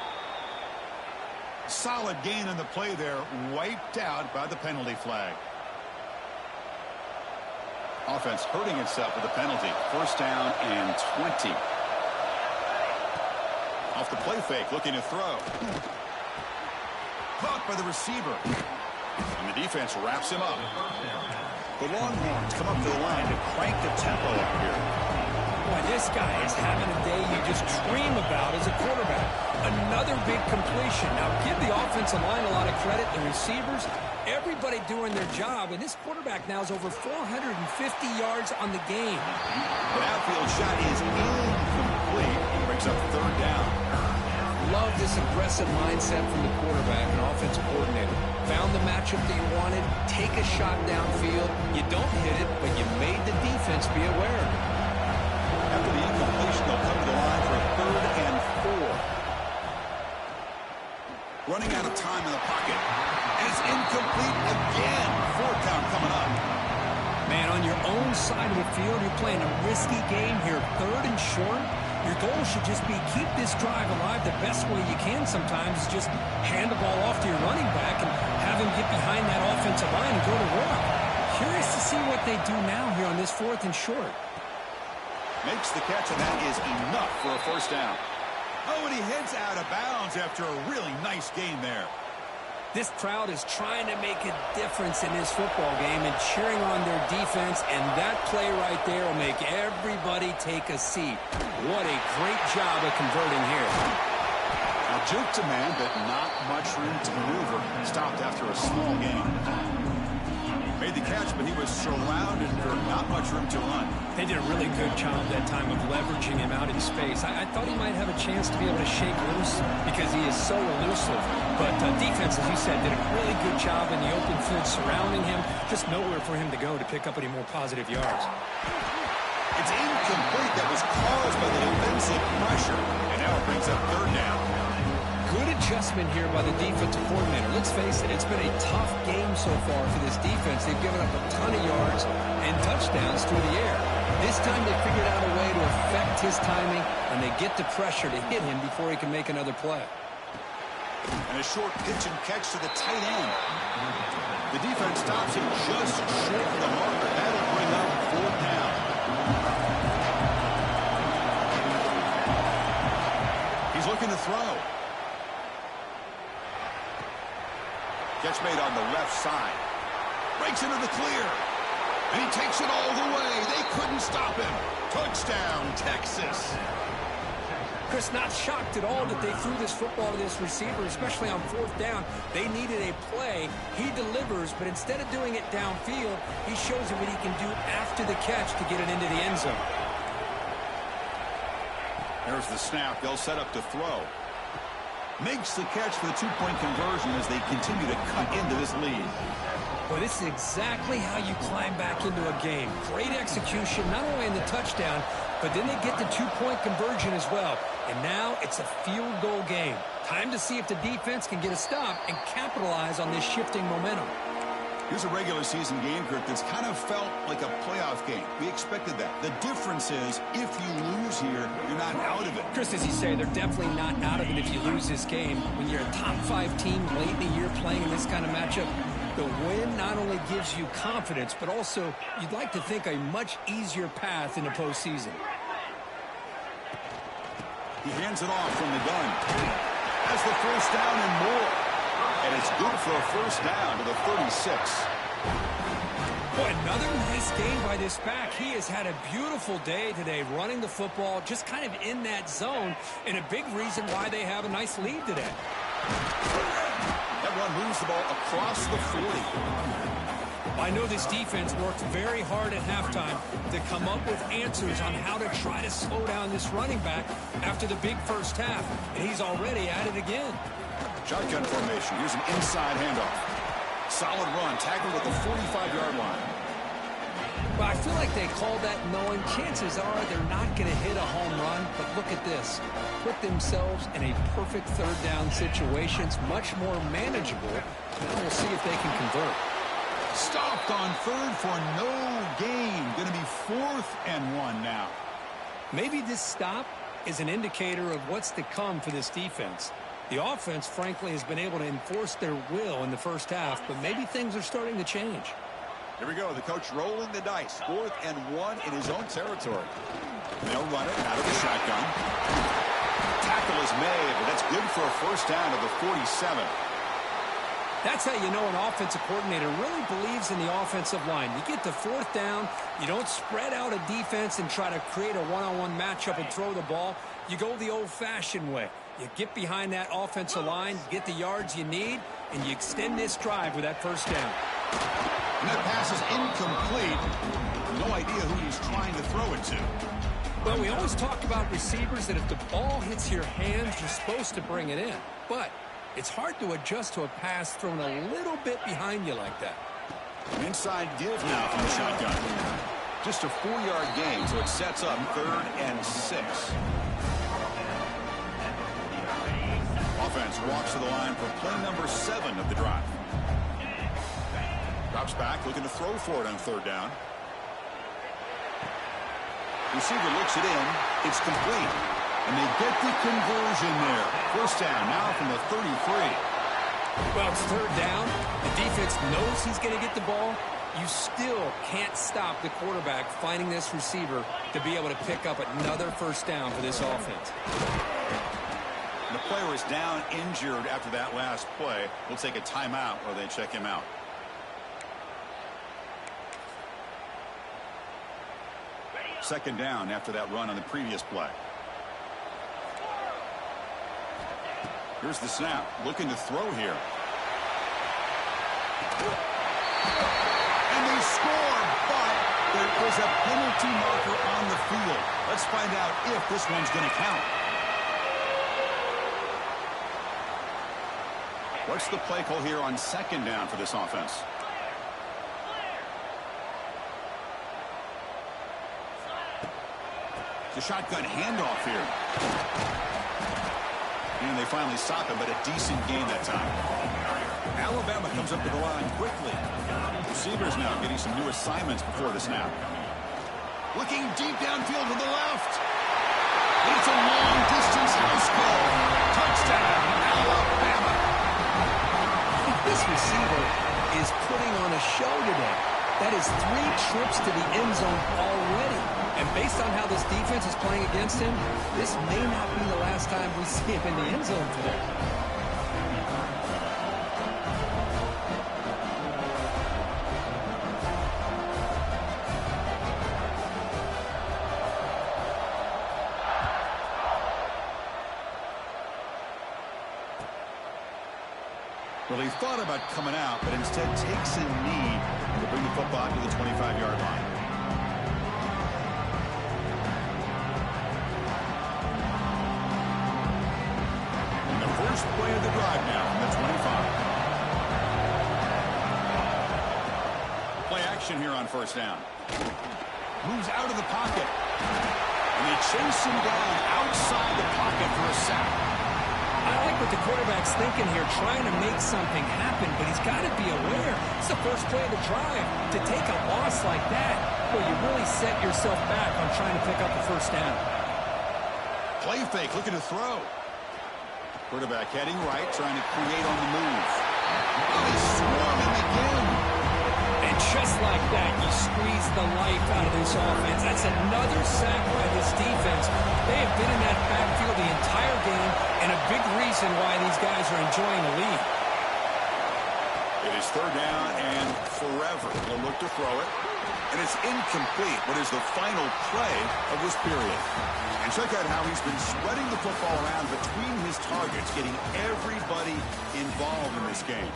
Solid gain in the play there. Wiped out by the penalty flag. Offense hurting itself with a penalty. First down and 20. Off the play fake, looking to throw. Caught by the receiver. And the defense wraps him up. The Longhorns come up to the line to crank the tempo up here. Boy, this guy is having a day you just dream about as a quarterback. Another big completion. Now, give the offensive line a lot of credit, the receivers, everybody doing their job, and this quarterback now is over 450 yards on the game. The outfield shot is incomplete. Brings up third down. Love this aggressive mindset from the quarterback and offensive coordinator. Found the matchup that you wanted, take a shot downfield. You don't hit it, but you made the defense be aware. After the incompletion, they'll come to the line for a 3rd and 4. Running out of time in the pocket. And it's incomplete again. 4th down coming up. Man, on your own side of the field, you're playing a risky game here. 3rd and short. Your goal should just be keep this drive alive the best way you can sometimes is just hand the ball off to your running back and have him get behind that offensive line and go to work. Curious to see what they do now here on this 4th and short. Makes the catch, and that is enough for a first down. Oh, and he heads out of bounds after a really nice game there. This crowd is trying to make a difference in this football game and cheering on their defense, and that play right there will make everybody take a seat. What a great job of converting here. Now, juke to man, but not much room to maneuver. Stopped after a small gain. Made the catch, but he was surrounded for not much room to run. They did a really good job that time of leveraging him out in space. I thought he might have a chance to be able to shake loose because he is so elusive. But defense, as you said, did a really good job in the open field surrounding him. Just nowhere for him to go to pick up any more positive yards. It's incomplete. That was caused by the defensive pressure. And now it brings up 3rd down. Good adjustment here by the defensive coordinator. Let's face it, it's been a tough game so far for this defense. They've given up a ton of yards and touchdowns through the air. This time they figured out a way to affect his timing, and they get the pressure to hit him before he can make another play. And a short pitch and catch to the tight end. The defense stops him just short of the marker. That'll bring up 4th down. He's looking to throw. Catch made on the left side. Breaks into the clear. And he takes it all the way. They couldn't stop him. Touchdown, Texas. Chris, not shocked at all that they threw this football to this receiver, especially on 4th down. They needed a play. He delivers, but instead of doing it downfield, he shows him what he can do after the catch to get it into the end zone. There's the snap. They'll set up to throw. Makes the catch for the 2-point conversion as they continue to cut into this lead. Well, this is exactly how you climb back into a game. Great execution, not only in the touchdown, but then they get the 2-point conversion as well. And now it's a field goal game. Time to see if the defense can get a stop and capitalize on this shifting momentum. Here's a regular season game, Kirk, that's kind of felt like a playoff game. We expected that. The difference is, if you lose here, you're not out of it. Chris, as you say, they're definitely not out of it if you lose this game. When you're a top-5 team late in the year playing in this kind of matchup, the win not only gives you confidence, but also you'd like to think a much easier path in the postseason. He hands it off from the gun. Has the first down and more. And it's good for a first down to the 36. Boy, another nice game by this back. He has had a beautiful day today running the football, just kind of in that zone, and a big reason why they have a nice lead today. That run moves the ball across the 40. I know this defense worked very hard at halftime to come up with answers on how to try to slow down this running back after the big first half, and he's already at it again. Shotgun formation. Here's an inside handoff. Solid run, tackled at the 45-yard line. Well, I feel like they called that knowing chances are they're not going to hit a home run. But look at this. Put themselves in a perfect third down situation. It's much more manageable. Now we'll see if they can convert. Stopped on third for no gain. Going to be 4th and 1 now. Maybe this stop is an indicator of what's to come for this defense. The offense, frankly, has been able to enforce their will in the first half, but maybe things are starting to change. Here we go. The coach rolling the dice. 4th and 1 in his own territory. They'll run it out of the shotgun. Tackle is made, but that's good for a first down to the 47. That's how you know an offensive coordinator really believes in the offensive line. You get the 4th down, you don't spread out a defense and try to create a one-on-one matchup and throw the ball. You go the old-fashioned way. You get behind that offensive line, get the yards you need, and you extend this drive with that first down. And that pass is incomplete. No idea who he's trying to throw it to. Well, we always talk about receivers that if the ball hits your hands, you're supposed to bring it in. But it's hard to adjust to a pass thrown a little bit behind you like that. An inside give now from the shotgun. Just a 4-yard gain, so it sets up 3rd and 6. Offense walks to the line for play number 7 of the drive. Drops back, looking to throw for it on 3rd down. Receiver looks it in. It's complete. And they get the conversion there. First down now from the 33. Well, it's 3rd down. The defense knows he's going to get the ball. You still can't stop the quarterback finding this receiver to be able to pick up another first down for this offense. And the player is down injured after that last play. We'll take a timeout while they check him out. Second down after that run on the previous play. Here's the snap. Looking to throw here. And they score, but there is a penalty marker on the field. Let's find out if this one's going to count. What's the play call here on 2nd down for this offense? The shotgun handoff here. And they finally stop him, but a decent gain that time. Alabama comes up to the line quickly. Receivers now getting some new assignments before the snap. Looking deep downfield to the left. And it's a long-distance house call. Touchdown, Alabama. This receiver is putting on a show today. That is 3 trips to the end zone already. And based on how this defense is playing against him, this may not be the last time we see him in the end zone today. Well, he thought about coming out, but instead takes a knee to bring the football to the 25-yard line. And the first play of the drive now from the 25. Play action here on first down. Moves out of the pocket. And they chase him down outside the pocket for a sack. I like what the quarterback's thinking here, trying to make something happen, but he's got to be aware. It's the first play of the drive. To take a loss like that, well, you really set yourself back on trying to pick up the first down. Play fake, looking to throw. Quarterback heading right, trying to create on the move. Oh, he's swarming again. And just like that, you squeeze the life out of this offense. That's another sack by this defense. They have been in that backfield the entire game, and a big reason why these guys are enjoying the lead. It is 3rd down and forever. They'll look to throw it. And it's incomplete, but is the final play of this period. And check out how he's been spreading the football around between his targets, getting everybody involved in this game.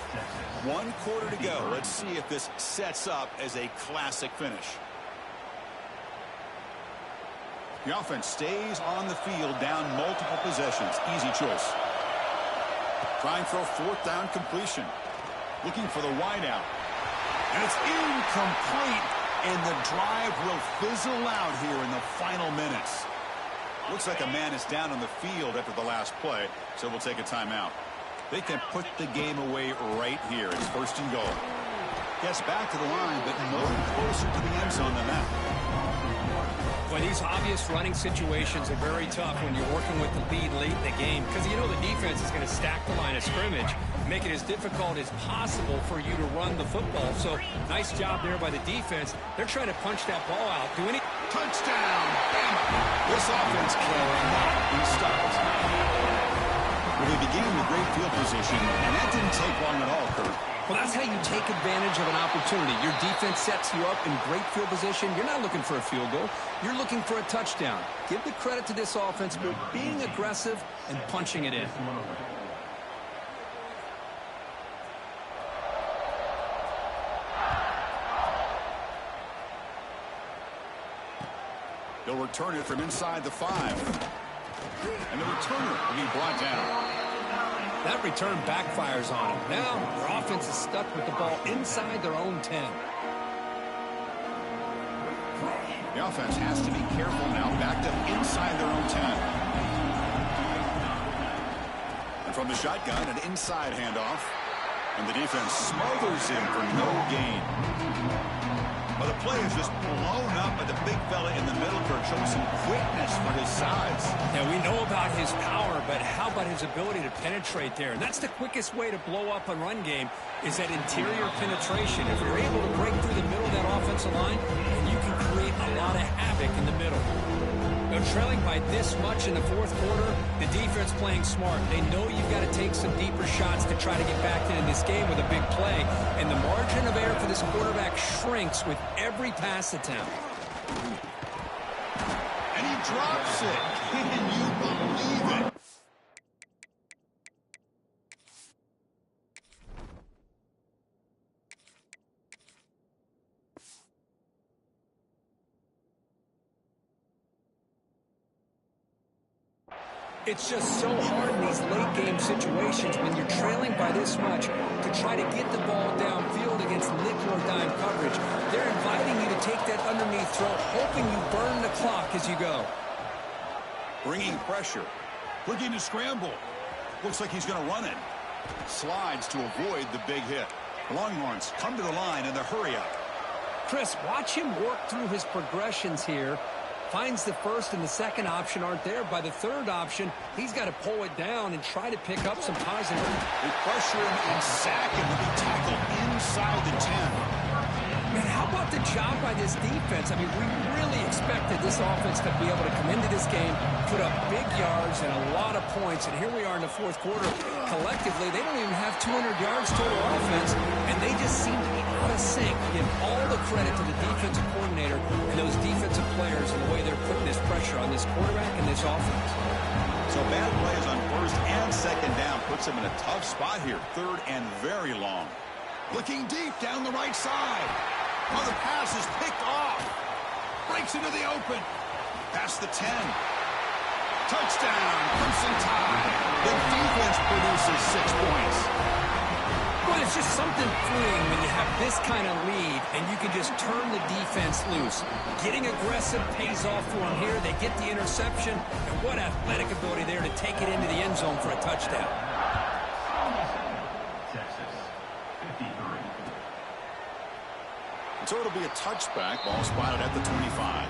1 quarter to go. Let's see if this sets up as a classic finish. The offense stays on the field, down multiple possessions. Easy choice. Try and throw 4th down completion. Looking for the wideout. And it's incomplete. And the drive will fizzle out here in the final minutes. Looks like a man is down on the field after the last play, so we'll take a timeout. They can put the game away right here. It's 1st and goal. Gets back to the line, but no closer to the end zone than that. Well, these obvious running situations are very tough when you're working with the lead late in the game because you know the defense is going to stack the line of scrimmage, make it as difficult as possible for you to run the football. So nice job there by the defense. They're trying to punch that ball out. Touchdown! Bama! This offense cannot be stopped. Well, they began with great field position, and that didn't take long at all, Kurt. Well, that's how you take advantage of an opportunity. Your defense sets you up in great field position. You're not looking for a field goal. You're looking for a touchdown. Give the credit to this offense for being aggressive and punching it in. They'll return it from inside the 5. And the returner will be brought down. That return backfires on them. Now, their offense is stuck with the ball inside their own 10. The offense has to be careful now, backed up inside their own 10. And from the shotgun, an inside handoff. And the defense smothers him for no gain. Well, the play is just blown up by the big fella in the middle for showing some quickness for his size. Now, we know about his power, but how about his ability to penetrate there? And that's the quickest way to blow up a run game is that interior penetration. If you're able to break through the middle of that offensive line, you can create a lot of havoc in the middle. They're trailing by this much in the 4th quarter. The defense playing smart. They know you've got to take some deeper shots to try to get back into this game with a big play. And the margin of error for this quarterback shrinks with every pass attempt. And he drops it. Can you believe it? It's just so hard in these late game situations when you're trailing by this much to try to get the ball downfield against nickel or dime coverage. They're inviting you to take that underneath throw, hoping you burn the clock as you go. Bringing pressure. Looking to scramble. Looks like he's going to run it. Slides to avoid the big hit. Longhorns come to the line in the hurry up. Chris, watch him work through his progressions here. Finds the first and the second option aren't there. By the third option, he's got to pull it down and try to pick up some positive. They pressure him and sack him to be tackled inside the 10. Man, how about the job by this defense? I mean, we really expected this offense to be able to come into this game, put up big yards and a lot of points. And here we are in the 4th quarter. Collectively, they don't even have 200 yards total offense, and they just seem to be out of sync. Give all the credit to the defensive coordinator and those defensive players and the way they're putting this pressure on this quarterback and this offense. So bad plays on 1st and 2nd down puts him in a tough spot here. 3rd and very long. Looking deep down the right side. Oh, the pass is picked off. Breaks into the open. Past the 10. Touchdown, Crimson Tide. The defense produces 6 points. Well, it's just something freeing when you have this kind of lead and you can just turn the defense loose. Getting aggressive pays off for them here. They get the interception, and what athletic ability there to take it into the end zone for a touchdown. Texas, 53. So it'll be a touchback. Ball spotted at the 25.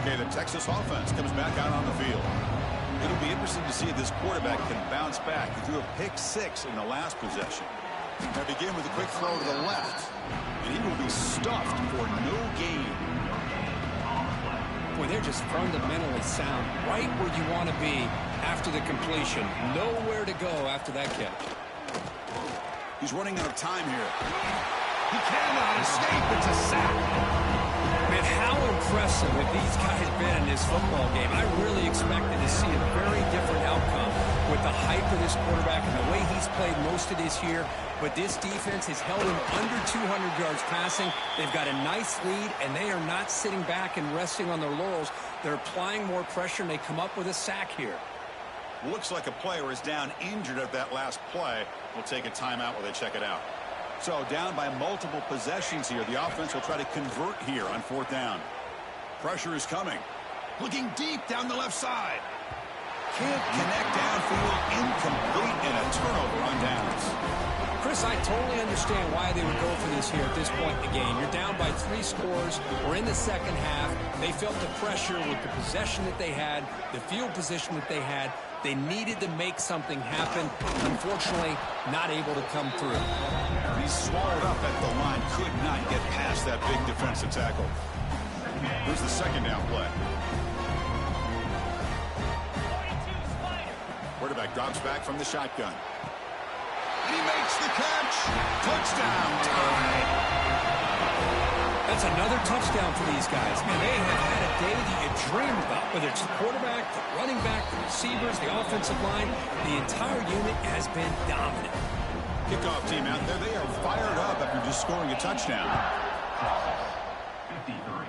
Okay, the Texas offense comes back out on the field. It'll be interesting to see if this quarterback can bounce back. He threw a pick-6 in the last possession. Now begin with a quick throw to the left. And he will be stuffed for no gain. Boy, they're just fundamentally sound. Right where you want to be after the completion. Nowhere to go after that catch. He's running out of time here. He cannot escape. It's a sack. Man, how impressive have these guys been in this football game? I really expected to see a very different outcome. with the hype of this quarterback and the way he's played most of this year. But this defense has held him under 200 yards passing. They've got a nice lead, and they are not sitting back and resting on their laurels. They're applying more pressure, and they come up with a sack here. Looks like a player is down injured at that last play. We'll take a timeout while they check it out. So down by multiple possessions here. The offense will try to convert here on 4th down. Pressure is coming. Looking deep down the left side. Can't connect downfield. Incomplete, and a turnover on downs. Chris, I totally understand why they would go for this here at this point in the game. You're down by 3 scores. We're in the second half. They felt the pressure with the possession that they had, the field position that they had. They needed to make something happen. Unfortunately, not able to come through. He's swallowed up at the line. Could not get past that big defensive tackle. Here's the 2nd down play. Quarterback drops back from the shotgun. And he makes the catch. Touchdown time. That's another touchdown for these guys. Man, they have had a day that you dream about, whether it's the quarterback, the running back, the receivers, the offensive line. The entire unit has been dominant. Kickoff team out there. They are fired up after just scoring a touchdown. 53.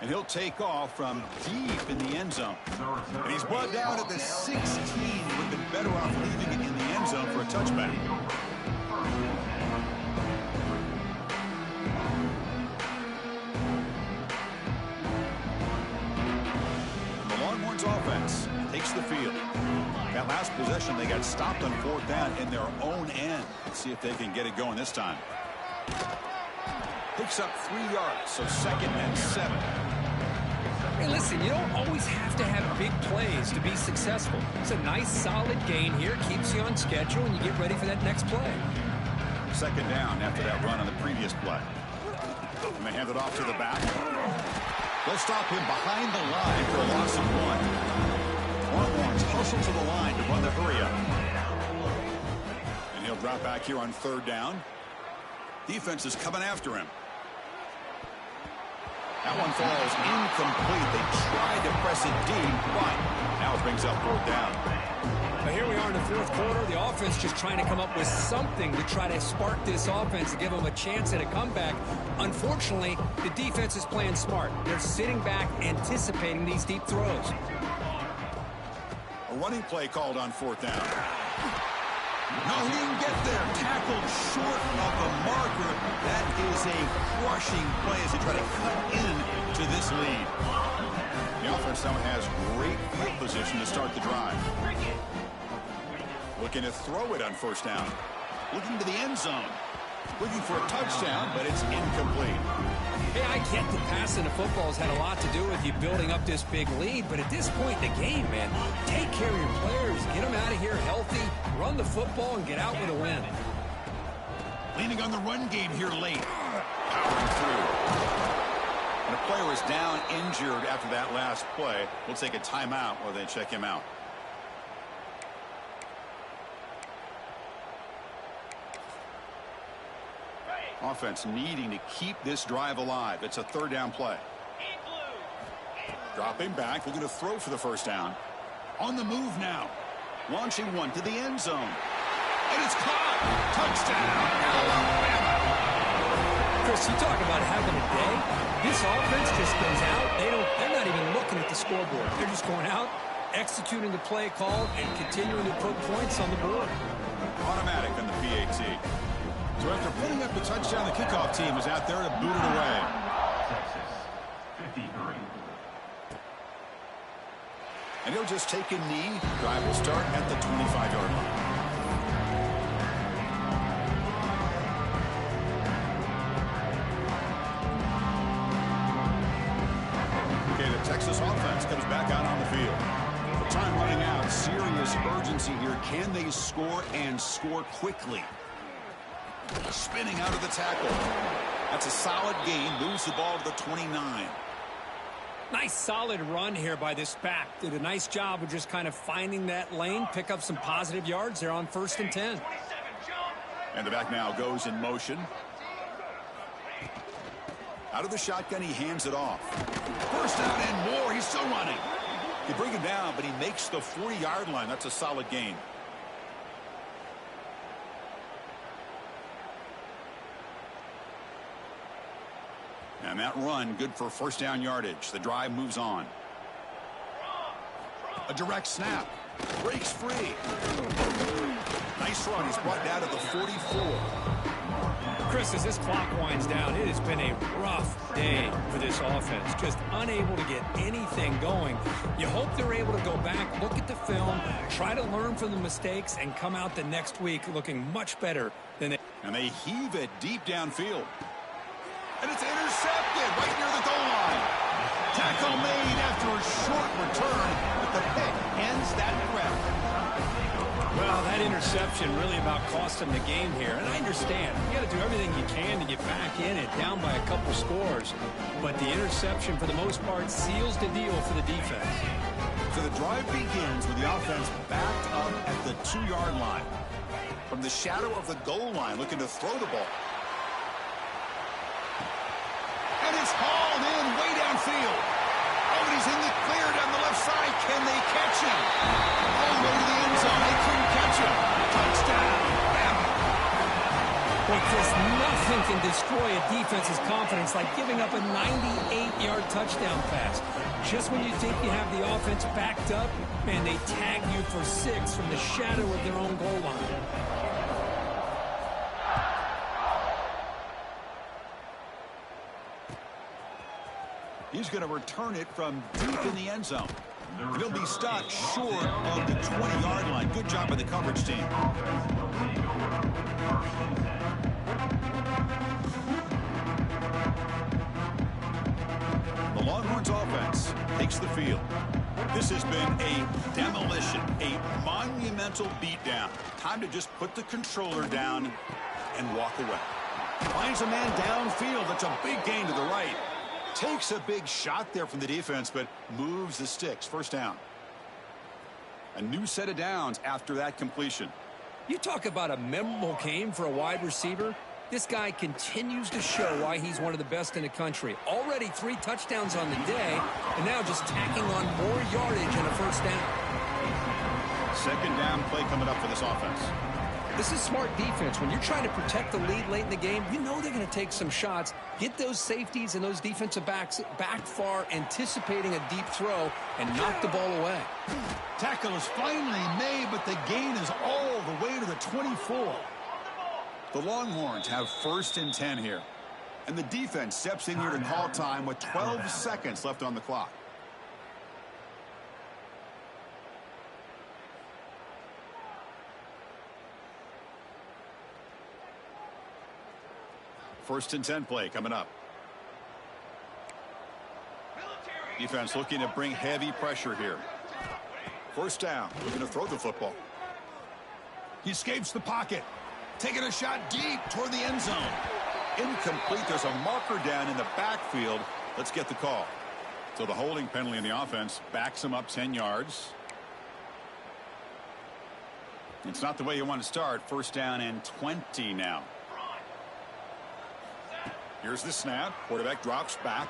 And he'll take off from deep in the end zone. And he's brought down at the 16. He would have been better off leaving it in the end zone for a touchback. And the Longhorns offense takes the field. That last possession, they got stopped on 4th down in their own end. Let's see if they can get it going this time. Picks up 3 yards, so 2nd and 7. Hey, listen, you don't always have to have big plays to be successful. It's a nice, solid gain here. Keeps you on schedule, and you get ready for that next play. 2nd down after that run on the previous play. And they hand it off to the back. They'll stop him behind the line for a loss of 1. Longhorns hustle to the line to run the hurry up. And he'll drop back here on 3rd down. Defense is coming after him. That one falls incomplete. They tried to press it deep, but now it brings up 4th down. Now here we are in the 4th quarter. The offense just trying to come up with something to try to spark this offense to give them a chance at a comeback. Unfortunately, the defense is playing smart. They're sitting back, anticipating these deep throws. A running play called on 4th down. No, he didn't get there. Tackled short of the marker. That is a crushing play as they try to cut into this lead. The offense now has great field position to start the drive. Looking to throw it on 1st down. Looking to the end zone. Looking for a touchdown, but it's incomplete. Hey, I get that passing the football has had a lot to do with you building up this big lead, but at this point in the game, man, take care of your players, get them out of here healthy, run the football, and get out with a win. Leaning on the run game here late. Powering through. And a player is down injured after that last play. We'll take a timeout while they check him out. Offense needing to keep this drive alive. It's a 3rd down play. Dropping back, looking to throw for the 1st down. On the move now. Launching one to the end zone. And it's caught. Touchdown, Alabama. Chris, you talk about having a day. This offense just goes out. They're not even looking at the scoreboard. They're just going out, executing the play call, and continuing to put points on the board. Automatic on the PAT. So after putting up the touchdown, the kickoff team is out there to boot it away. Texas, 53. And he'll just take a knee. Drive will start at the 25-yard line. Okay, the Texas offense comes back out on the field. The time running out. Serious urgency here. Can they score and score quickly? Spinning out of the tackle. That's a solid gain. Moves the ball to the 29. Nice solid run here by this back. Did a nice job of just kind of finding that lane, pick up some positive yards there on 1st and 10. And the back now goes in motion. Out of the shotgun, he hands it off. 1st down and more. He's still running. You bring him down, but he makes the 40-yard line. That's a solid gain. And that run, good for first down yardage. The drive moves on. A direct snap. Breaks free. Nice run. He's brought down to the 44. Chris, as this clock winds down, it has been a rough day for this offense. Just unable to get anything going. You hope they're able to go back, look at the film, try to learn from the mistakes, and come out the next week looking much better than they... And they heave it deep downfield. And it's intercepted right near the goal line. Tackle made after a short return, but the pick ends that threat. Well, that interception really about cost him the game here. And I understand. You got to do everything you can to get back in it, down by a couple scores. But the interception, for the most part, seals the deal for the defense. So the drive begins with the offense backed up at the 2-yard line. From the shadow of the goal line, looking to throw the ball. And it's hauled in way downfield. Oh, and he's in the clear down the left side. Can they catch him? All the way to the end zone. They couldn't catch him. Touchdown. Boy, Chris, nothing can destroy a defense's confidence like giving up a 98-yard touchdown pass. Just when you think you have the offense backed up, man, they tag you for 6 from the shadow of their own goal line. He's going to return it from deep in the end zone. He'll be stopped short of the 20-yard line. Good job by the coverage team. The Longhorns offense takes the field. This has been a demolition, a monumental beatdown. Time to just put the controller down and walk away. Finds a man downfield. That's a big gain to the right. Takes a big shot there from the defense, but moves the sticks. First down. A new set of downs after that completion. You talk about a memorable game for a wide receiver. This guy continues to show why he's one of the best in the country. Already 3 touchdowns on the day, and now just tacking on more yardage and a first down. Second down play coming up for this offense. This is smart defense. When you're trying to protect the lead late in the game, you know they're going to take some shots, get those safeties and those defensive backs back far, anticipating a deep throw, and knock the ball away. Tackle is finally made, but the gain is all the way to the 24. The Longhorns have 1st and 10 here. And the defense steps in here to call time with 12 seconds left on the clock. First and 10 play coming up. Defense looking to bring heavy pressure here. First down, looking to throw the football. He escapes the pocket. Taking a shot deep toward the end zone. Incomplete. There's a marker down in the backfield. Let's get the call. So the holding penalty in the offense backs him up 10 yards. It's not the way you want to start. First down and 20 now. Here's the snap. Quarterback drops back.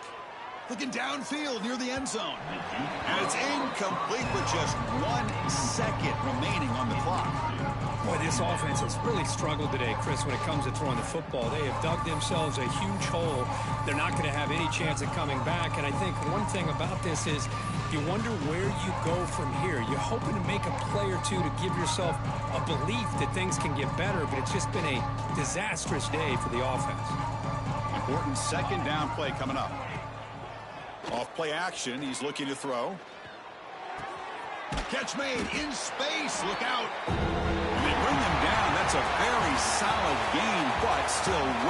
Looking downfield near the end zone. And it's incomplete with just 1 second remaining on the clock. Boy, this offense has really struggled today, Chris, when it comes to throwing the football. They have dug themselves a huge hole. They're not going to have any chance of coming back. And I think one thing about this is you wonder where you go from here. You're hoping to make a play or two to give yourself a belief that things can get better, but it's just been a disastrous day for the offense. Important second down play coming up. Off play action. He's looking to throw. Catch made in space. Look out. And they bring him down. That's a very solid gain, but still well.